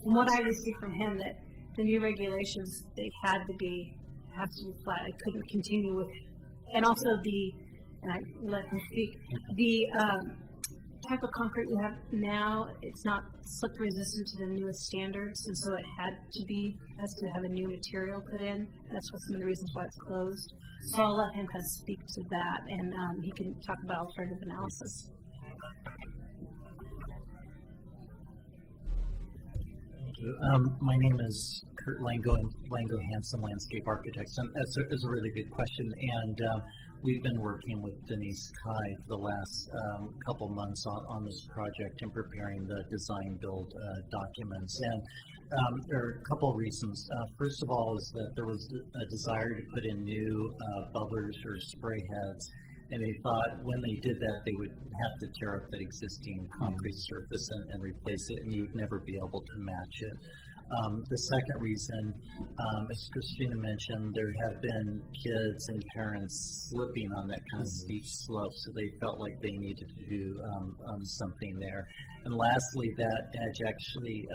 From what I received from him, that the new regulations, they have to be flat. I couldn't continue with, and also and I let him speak, the type of concrete we have now, it's not slip resistant to the newest standards, and so it has to have a new material put in. That's one of the reasons why it's closed. So I'll let him kind of speak to that, and he can talk about alternative analysis. My name is Kurt Lango, and Lango Hanson Landscape Architects, and that's a really good question. And we've been working with Denise Kai for the last couple months on this project and preparing the design build documents. And there are a couple of reasons. First of all is that there was a desire to put in new bubblers or spray heads, and they thought when they did that they would have to tear up that existing concrete surface and replace it, and you'd never be able to match it. The second reason, as Christina mentioned, there have been kids and parents slipping on that kind of steep slope, so they felt like they needed to do something there. And lastly, that edge actually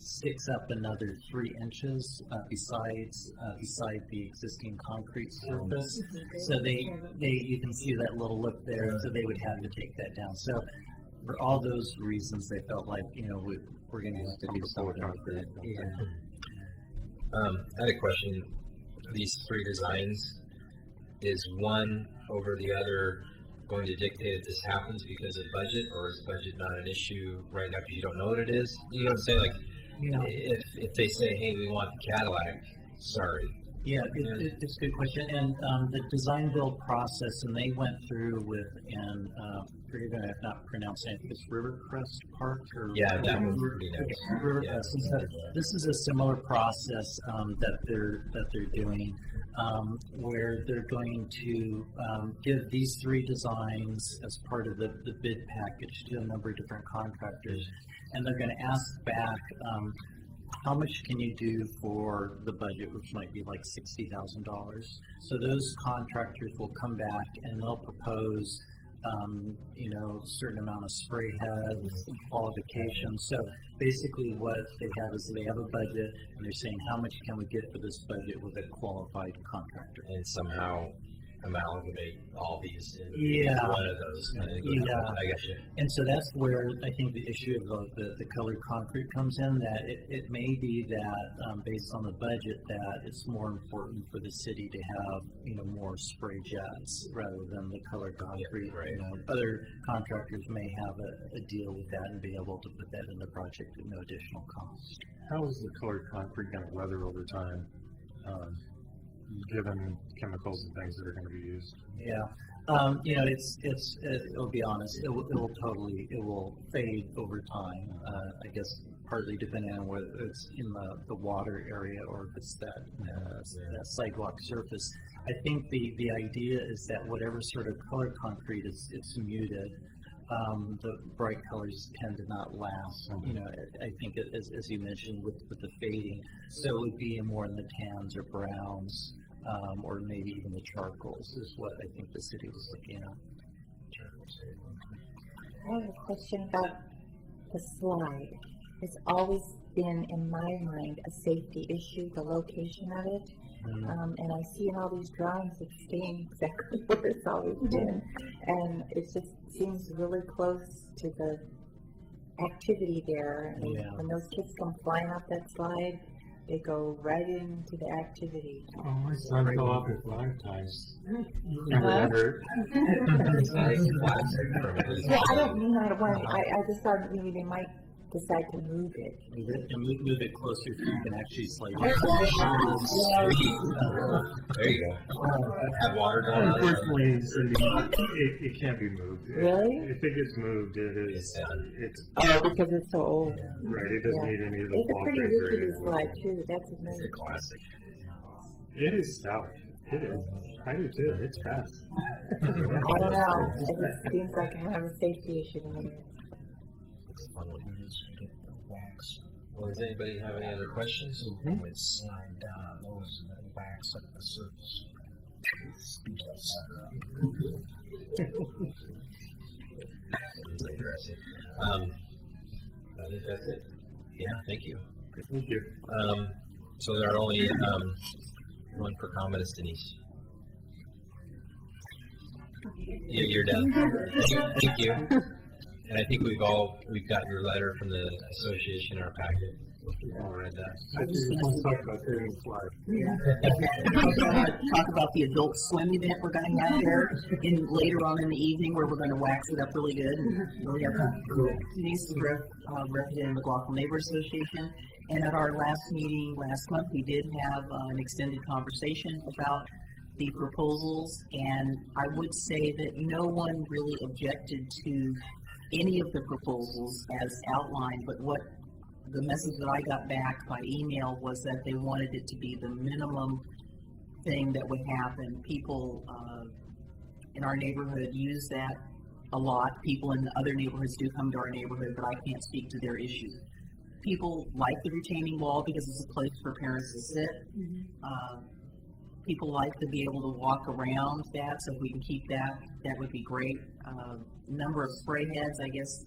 sticks up another 3 inches beside the existing concrete surface. So you can see that little lip there, so they would have to take that down. So for all those reasons, they felt like, we're going to have to do something with it. Yeah. I had a question. These 3 designs, is one over the other going to dictate if this happens because of budget, or is budget not an issue right now because you don't know what it is? You know what I'm saying? Like, if they say, hey, we want the Cadillac, sorry. Yeah, it's a good question. And the design build process, and they went through with, and forgive me if not pronouncing it, it's Rivercrest Park? Yeah, that one's pretty nice. Rivercrest. Yeah. So this is a similar process that they're doing, where they're going to give these 3 designs as part of the bid package to a number of different contractors, and they're going to ask back how much can you do for the budget, which might be like $60,000? So those contractors will come back and they'll propose, a certain amount of spray heads, qualifications. So basically what they have is they have a budget and they're saying, how much can we get for this budget with a qualified contractor? And somehow amalgamate all these in one of those. I guess. And so that's where I think the issue of the colored concrete comes in, that it may be that based on the budget that it's more important for the city to have, more spray jets rather than the colored concrete. Right. Other contractors may have a deal with that and be able to put that in the project at no additional cost. How is the colored concrete going to weather over time, given chemicals and things that are going to be used? Yeah. It'll be honest, it will fade over time. I guess partly depending on whether it's in the water area or if it's that sidewalk surface. I think the idea is that whatever sort of colored concrete it's muted, the bright colors tend to not last. I think as you mentioned with the fading, so it would be more in the tans or browns, or maybe even the charcoals is what I think the city was looking at. I have a question about the slide. It's always been, in my mind, a safety issue, the location of it. And I see in all these drawings it's staying exactly where it's always been. And it just seems really close to the activity there. And when those kids come flying off that slide, they go right into the activity. Oh, my son fell off it 5 times. Well, I don't mean that one. I just thought maybe they might decide to move it. Move it closer so you can actually slide it. There you go. Have water down. Unfortunately, it can't be moved. Really? If it gets moved, it's because it's so old. Right, it doesn't need any of the It's a pretty rickety slide too. That's amazing. It's a classic. It is stout. It is. I do too. It's fast. I don't know. It just seems like I have a safety issue to me. Well, does anybody have any other questions? Would slide down those backs of the surface. Interesting. I think that's it. Yeah, thank you. Thank you. So there are only one for comment is Denise. Yeah, you're done. Thank you. And I think we've got your letter from the association in our packet. We've all read that. I just want to talk about the slide. Talk about the adult swim event we're going to have there later on in the evening, where we're going to wax it up really good. And we have Denise representing the McLaughlin Neighborhood Association. And at our last meeting last month, we did have an extended conversation about the proposals, and I would say that no one really objected to any of the proposals as outlined, but what the message that I got back by email was that they wanted it to be the minimum thing that would happen. People in our neighborhood use that a lot. People in other neighborhoods do come to our neighborhood, but I can't speak to their issues. People like the retaining wall because it's a place for parents to sit. People like to be able to walk around that, so if we can keep that, that would be great. Number of spray heads, I guess,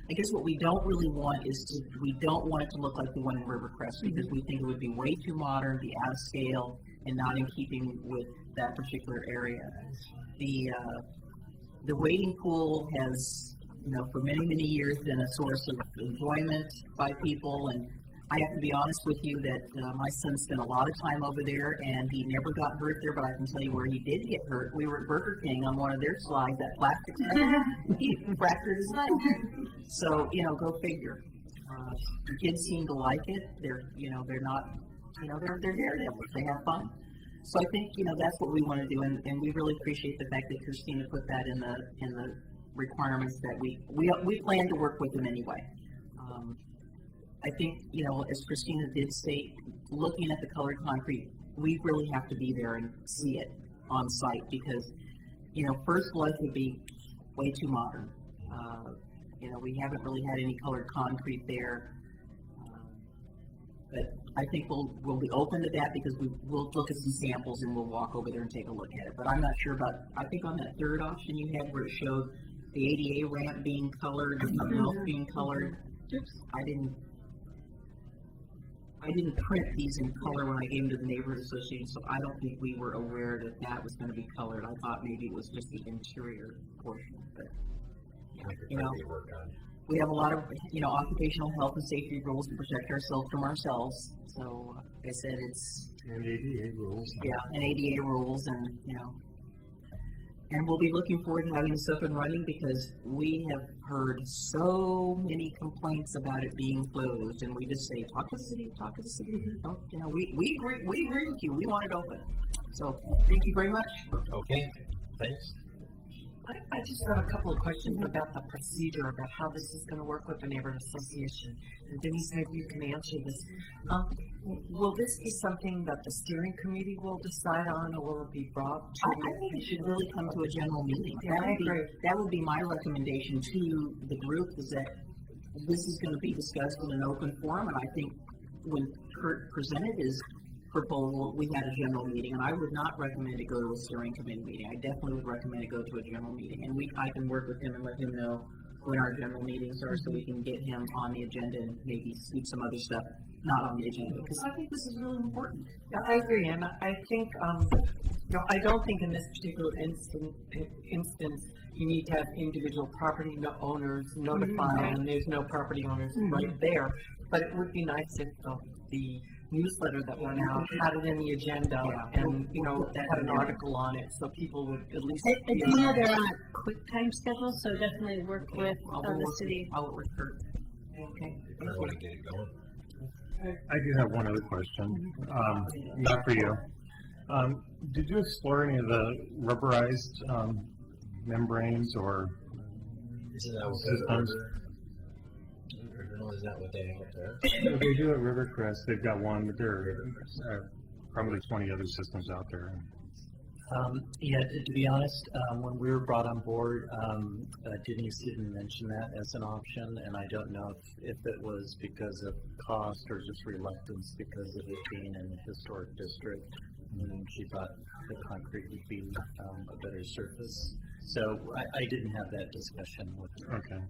I guess what we don't really want is we don't want it to look like the one in Rivercrest, because we think it would be way too modern, be out of scale, and not in keeping with that particular area. The wading pool has, for many, many years been a source of enjoyment by people, and I have to be honest with you that my son spent a lot of time over there, and he never got hurt there, but I can tell you where he did get hurt. We were at Burger King on one of their slides, that plastic slide. He fractured his leg. So, go figure. The kids seem to like it. They're not, they're daredevils. They have fun. So I think, that's what we want to do, and we really appreciate the fact that Christina put that in the requirements that we plan to work with them anyway. I think, as Christina did state, looking at the colored concrete, we really have to be there and see it on site because, First Blood would be way too modern. We haven't really had any colored concrete there. I think we'll be open to that because we'll look at some samples and we'll walk over there and take a look at it. But I'm not sure about, I think on that third option you had where it showed the ADA ramp being colored and something else being colored. I didn't print these in color when I gave them to the neighborhood association, so I don't think we were aware that that was going to be colored. I thought maybe it was just the interior portion, but you know, we have a lot of, you know, occupational health and safety rules to protect ourselves from ourselves. So, like I said, it's and ADA rules. Yeah, and ADA rules, and you know, and we'll be looking forward to having this up and running because we have heard so many complaints about it being closed, and we just say, talk to the city, talk to the city. Don't, you know, we agree with you. We want it open. So, thank you very much. Okay, thanks. I just have a couple of questions about the procedure, about how this is going to work with the neighborhood association. And Denise, maybe you can answer this. Will this be something that the steering committee will decide on, or will it be brought to? I think it should really come to a general meeting. Yeah, I agree. That would be my recommendation to the group, is that this is going to be discussed in an open forum, and I think when Kurt presented his proposal, we had a general meeting, and I would not recommend it go to a steering committee meeting. I definitely would recommend it go to a general meeting, and I can work with him and let him know when our general meetings are, so we can get him on the agenda and maybe sweep some other stuff not on the agenda, because I think this is really important. Yeah, I agree, and I think, you know, I don't think in this particular instance you need to have individual property owners notified, and there's no property owners right there. But it would be nice if the newsletter that went out had it in the agenda, and you know, had an article on it, so people would at least. You know, they're on a quick time schedule, so definitely work with the city. I'll work with Kurt. Okay. I want to get it going. I do have one other question, not for you. Did you explore any of the rubberized membranes or systems? Is that what they have there? They do at Rivercrest. They've got one, but there are probably 20 other systems out there. Yeah, to be honest, when we were brought on board, Denise didn't mention that as an option, and I don't know if it was because of cost or just reluctance because of it being in a historic district, and she thought the concrete would be a better surface. So I didn't have that discussion with her. Okay.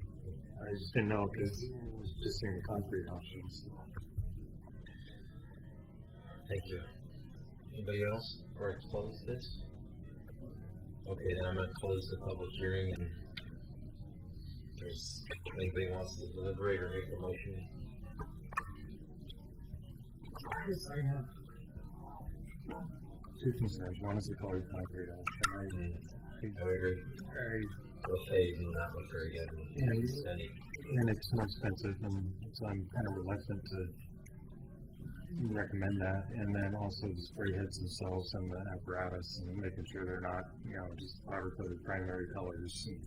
I just didn't know because it was just seeing the concrete options. Thank you. Anybody else? Or close this? Okay, then I'm going to close the public hearing, and if there's anybody wants to deliberate or make a motion. I have two concerns. One is the colored concrete option. I agree. Will fade and not look very good. And it's more expensive, and so I'm kind of reluctant to recommend that. And then also the spray heads themselves and the apparatus, and making sure they're not, you know, just powder-coated primary colors. Some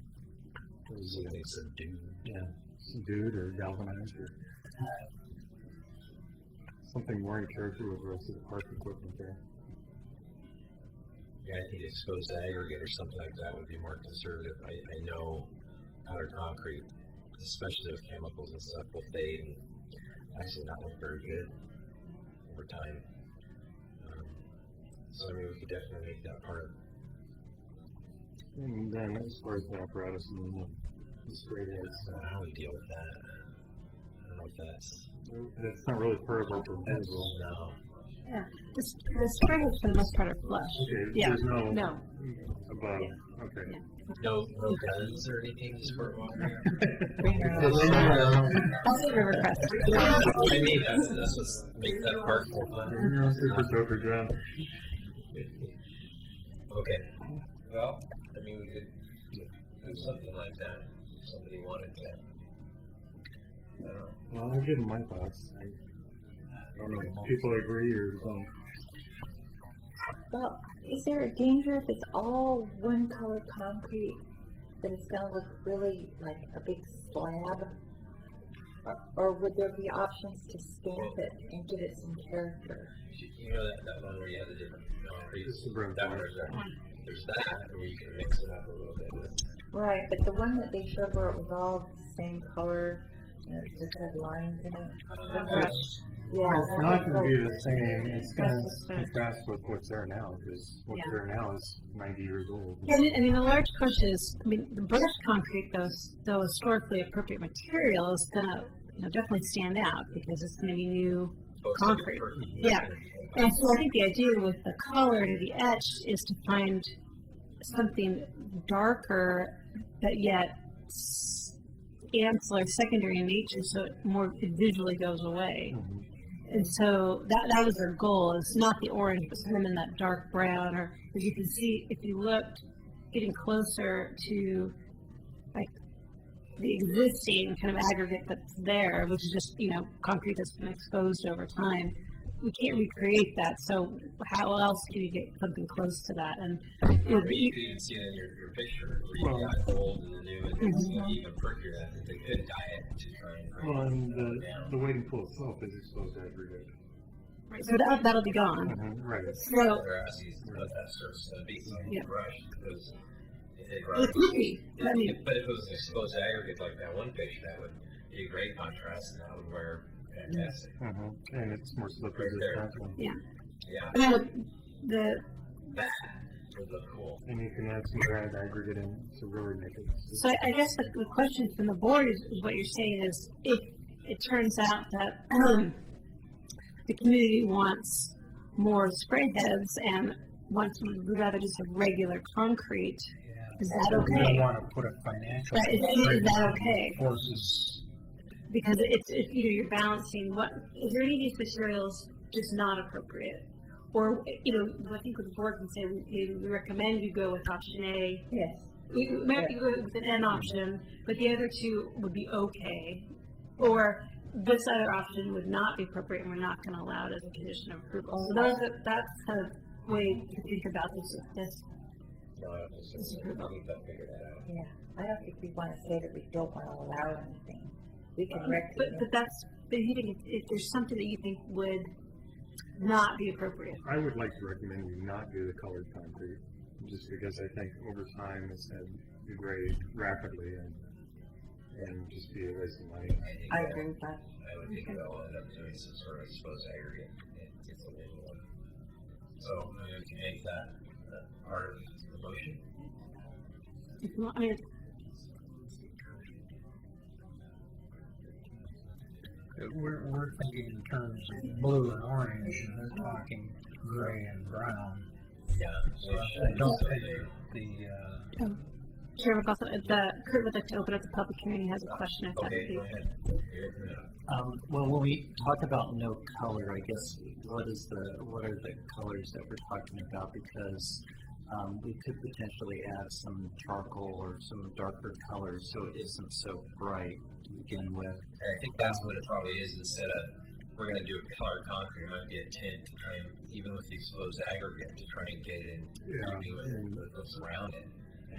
dude. Yeah, some dude or galvanized or something more in character with the rest of the park equipment there. Yeah, I think exposed aggregate or something like that would be more conservative. I know powdered concrete, especially with chemicals and stuff, will fade and actually not look very good over time. So I mean, we could definitely make that part. And then as far as the apparatus and the spray heads, how we deal with that? I don't know if that's not really part of our proposal. No. Yeah, the spray heads for the most part are flush. Okay, Yeah. there's no above. Yeah. Okay. Yeah. No guns or anything to squirt water. Also Rivercrest. I mean, that's what's make that part more fun. Super soaker drum. Okay. Well, I mean, we could do something like that if somebody wanted to. Well, I'll give them my thoughts. I don't know if people agree or don't. Well, is there a danger if it's all one color concrete that it's going to look really like a big slab? Or would there be options to stamp it and give it some character? You know that one where you have the different concretes? That one, there's that, where you can mix it up a little bit. Right, but the one that they showed where it was all the same color, you know, it just had lines in it. It's not gonna be the same, it's gonna That's just fair. contrast with what's there now, because what's Yeah. there now is 90 years old. I mean, the large question is, I mean, the brushed concrete, though historically appropriate material, is gonna, definitely stand out because it's gonna be new concrete. Yeah. And so I think the idea with the color to be etched is to find something darker, but yet ancillary, secondary in nature, so it visually goes away. And so that was their goal. It's not the orange, but something in that dark brown. Or as you can see, if you looked, getting closer to like the existing kind of aggregate that's there, which is just concrete that's been exposed over time. We can't recreate that. So how else can you get something close to that? And You could even see it in your picture where you got old and the new, and it's even prettier that they could dye it to try and bring Well, and it down. the wading pool itself is exposed to aggregate. right, so that'll be gone. Right. So They're asking you to let that surface be Yeah. brushed because it it could be. I mean, But if it was exposed to aggregate like that one picture, that would be a great contrast, and that would wear fantastic. And it's more slippery resistant. yeah. Yeah, The that would look cool. And you can add some granite aggregate in to really make it. So I guess the question from the board is what you're saying is if it turns out that the community wants more spray heads and would rather just have regular concrete, is that We don't okay? want to put a financial. Right, is that okay? Forces. Because it's you're balancing is there any of these materials just not appropriate? Or, I think what the board can say, we recommend you go with option A. Yes. You might go with an N option, but the other two would be okay. Or this other option would not be appropriate and we're not going to allow it as a condition of approval. So that's kind of way to think about this. No, I don't think so. Disapproval. We need to figure that out. Yeah, I don't think we want to say that we don't want to allow anything. We can But recommend. you think if there's something that you think would not be appropriate. I would like to recommend you not do the colored concrete, just because I think over time it's had degrade rapidly and just be a waste of money. I agree with that. I would think they'll end up doing some sort of exposed aggregate. It's a little one. So we can make that part of the motion. If you want, I mean, We're thinking in terms of blue and orange, and they're talking gray and brown. Yeah. I don't think Chair McLaughlin, Kurt would like to open up the public hearing. He has a question. If that would Okay, be. go ahead. Well, when we talk about no color, I guess what are the colors that we're talking about? Because we could potentially add some charcoal or some darker colors so it isn't so bright to begin with. And I think that's what it probably is. Instead of we're going to do a colored concrete, it might be a tint to try and, even with the exposed aggregate, to try and get it in keeping with what's around it.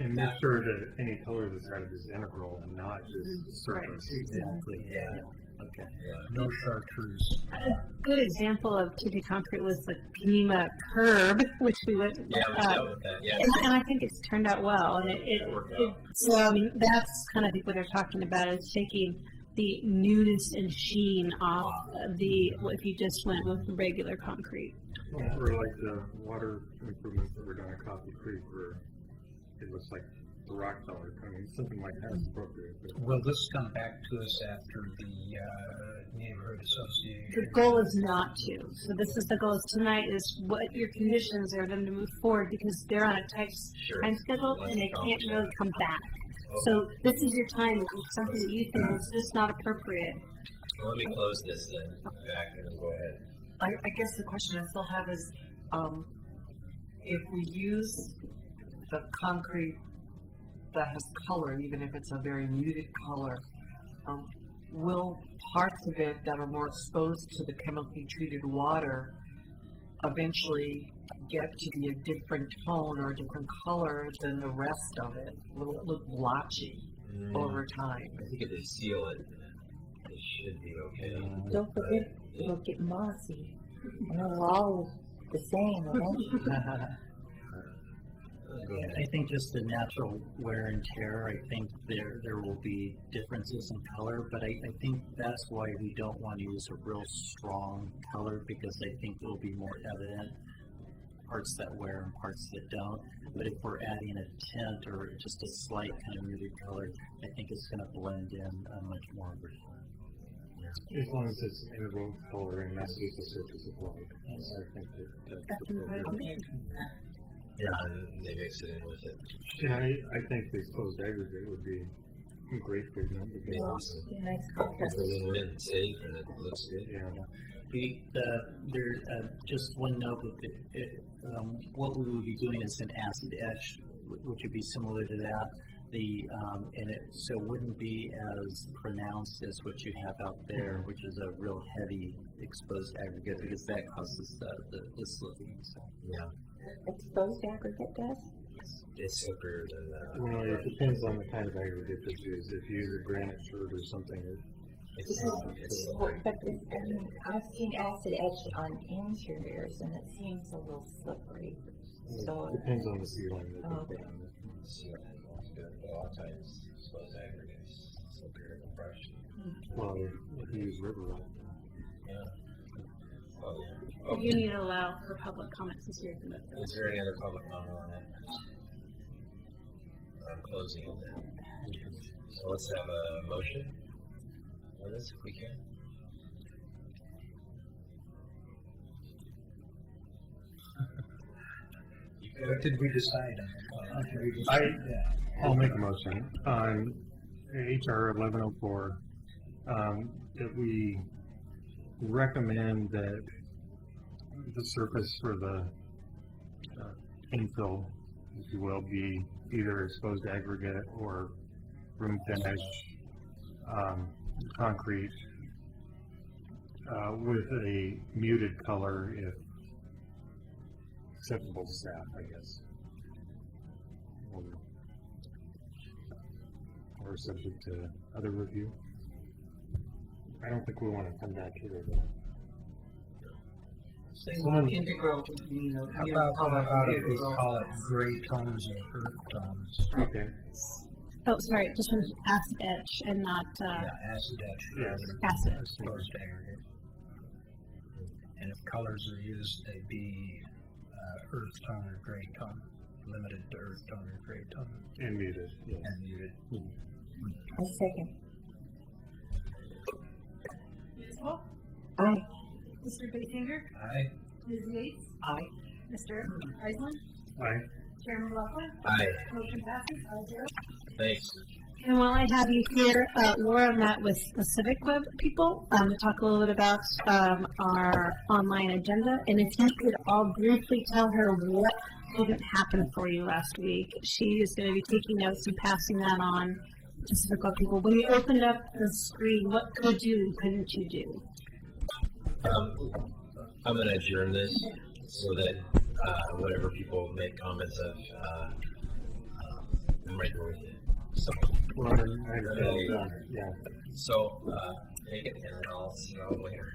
And make sure that any color that's added is integral and not just surface. Exactly. Yeah. Okay. Yeah. no chartreuse. A good example of 2D concrete was the Panema curb, which we went. Yeah, we dealt with that. Yeah. And I think it's turned out well. And so I mean, that's kind of what they're talking about is taking the newness and sheen off if you just went with regular concrete. Or like the water improvements that were done at Coffee Creek where it looks like the rock color. I mean, something like that is appropriate. But Will this come back to us after the neighborhood association? The goal is not to. So this is the goal is tonight is what your conditions are them to move forward because they're on a tight time schedule and they can't really come back. So this is your time. If it's something that you think is just not appropriate. Well, let me close this then. Back and then go ahead. I guess the question I still have is, if we use the concrete that has color, even if it's a very muted color, will parts of it that are more exposed to the chemically treated water eventually get to be a different tone or a different color than the rest of it? Will it look blotchy over time? I think if they seal it, it should be okay. Don't forget, it'll get mossy. And it'll all the same eventually. I think just the natural wear and tear, I think there will be differences in color, but I think that's why we don't want to use a real strong color, because I think it will be more evident parts that wear and parts that don't. But if we're adding a tint or just a slight kind of muted color, I think it's going to blend in much more. As long as it's interval color and matches the surface of light. I think that. Yeah, and they mix it in with it. Yeah, I think the exposed aggregate would be great for them because Nice It's contrast. a little bit safe and it looks good. There, just one note, what we would be doing is an acid etch, which would be similar to that. So it wouldn't be as pronounced as what you have out there, which is a real heavy exposed aggregate, because that causes the slipping. So. Yeah, Exposed aggregate does? it's thicker than well, it depends on the kind of aggregate that you use. If you use a granite shirt or something, it's But I mean, I've seen acid etched on interiors and it seems a little slippery. So it depends on the ceiling that Oh, they okay. put on it. So, a lot of times exposed aggregates thicker than fresh. Well, if you use river rock. Yeah. Oh, yeah. You need to allow for public comments this year. Is there any other public comment on that? I'm closing it then. So let's have a motion for this if we can. What did we decide on? I'll make a motion on HR 1104 that we recommend that the surface for the infill, if you will, be either exposed aggregate or room finish, concrete, with a muted color if acceptable to staff, I guess. Or subject to other review. I don't think we want to come back here though. Integral, How about if we call it gray tones or earth tones? Okay. Oh, sorry, just an acid etch and not, Acid etch. Yes. Acid. Exposed aggregate. And if colors are used, they'd be earth tone or gray tone, limited to earth tone or gray tone. And muted, yes. And muted. A second. Ms. Hall? Aye. Mr. Bayfinger? Aye. Ms. Yates? Aye. Mr. Eisman? Aye. Chairman Laughlin? Aye. Motion passes, 5-0. Thanks. And while I have you here, Laura met with the Civic Web people to talk a little bit about our online agenda. And if you could all briefly tell her what didn't happen for you last week. She is going to be taking notes and passing that on to Civic Web people. When you opened up the screen, what could you and couldn't you do? I'm going to adjourn this so that whatever people make comments of, I'm right there with you. So, Well, yeah. so take it and I'll see you all later.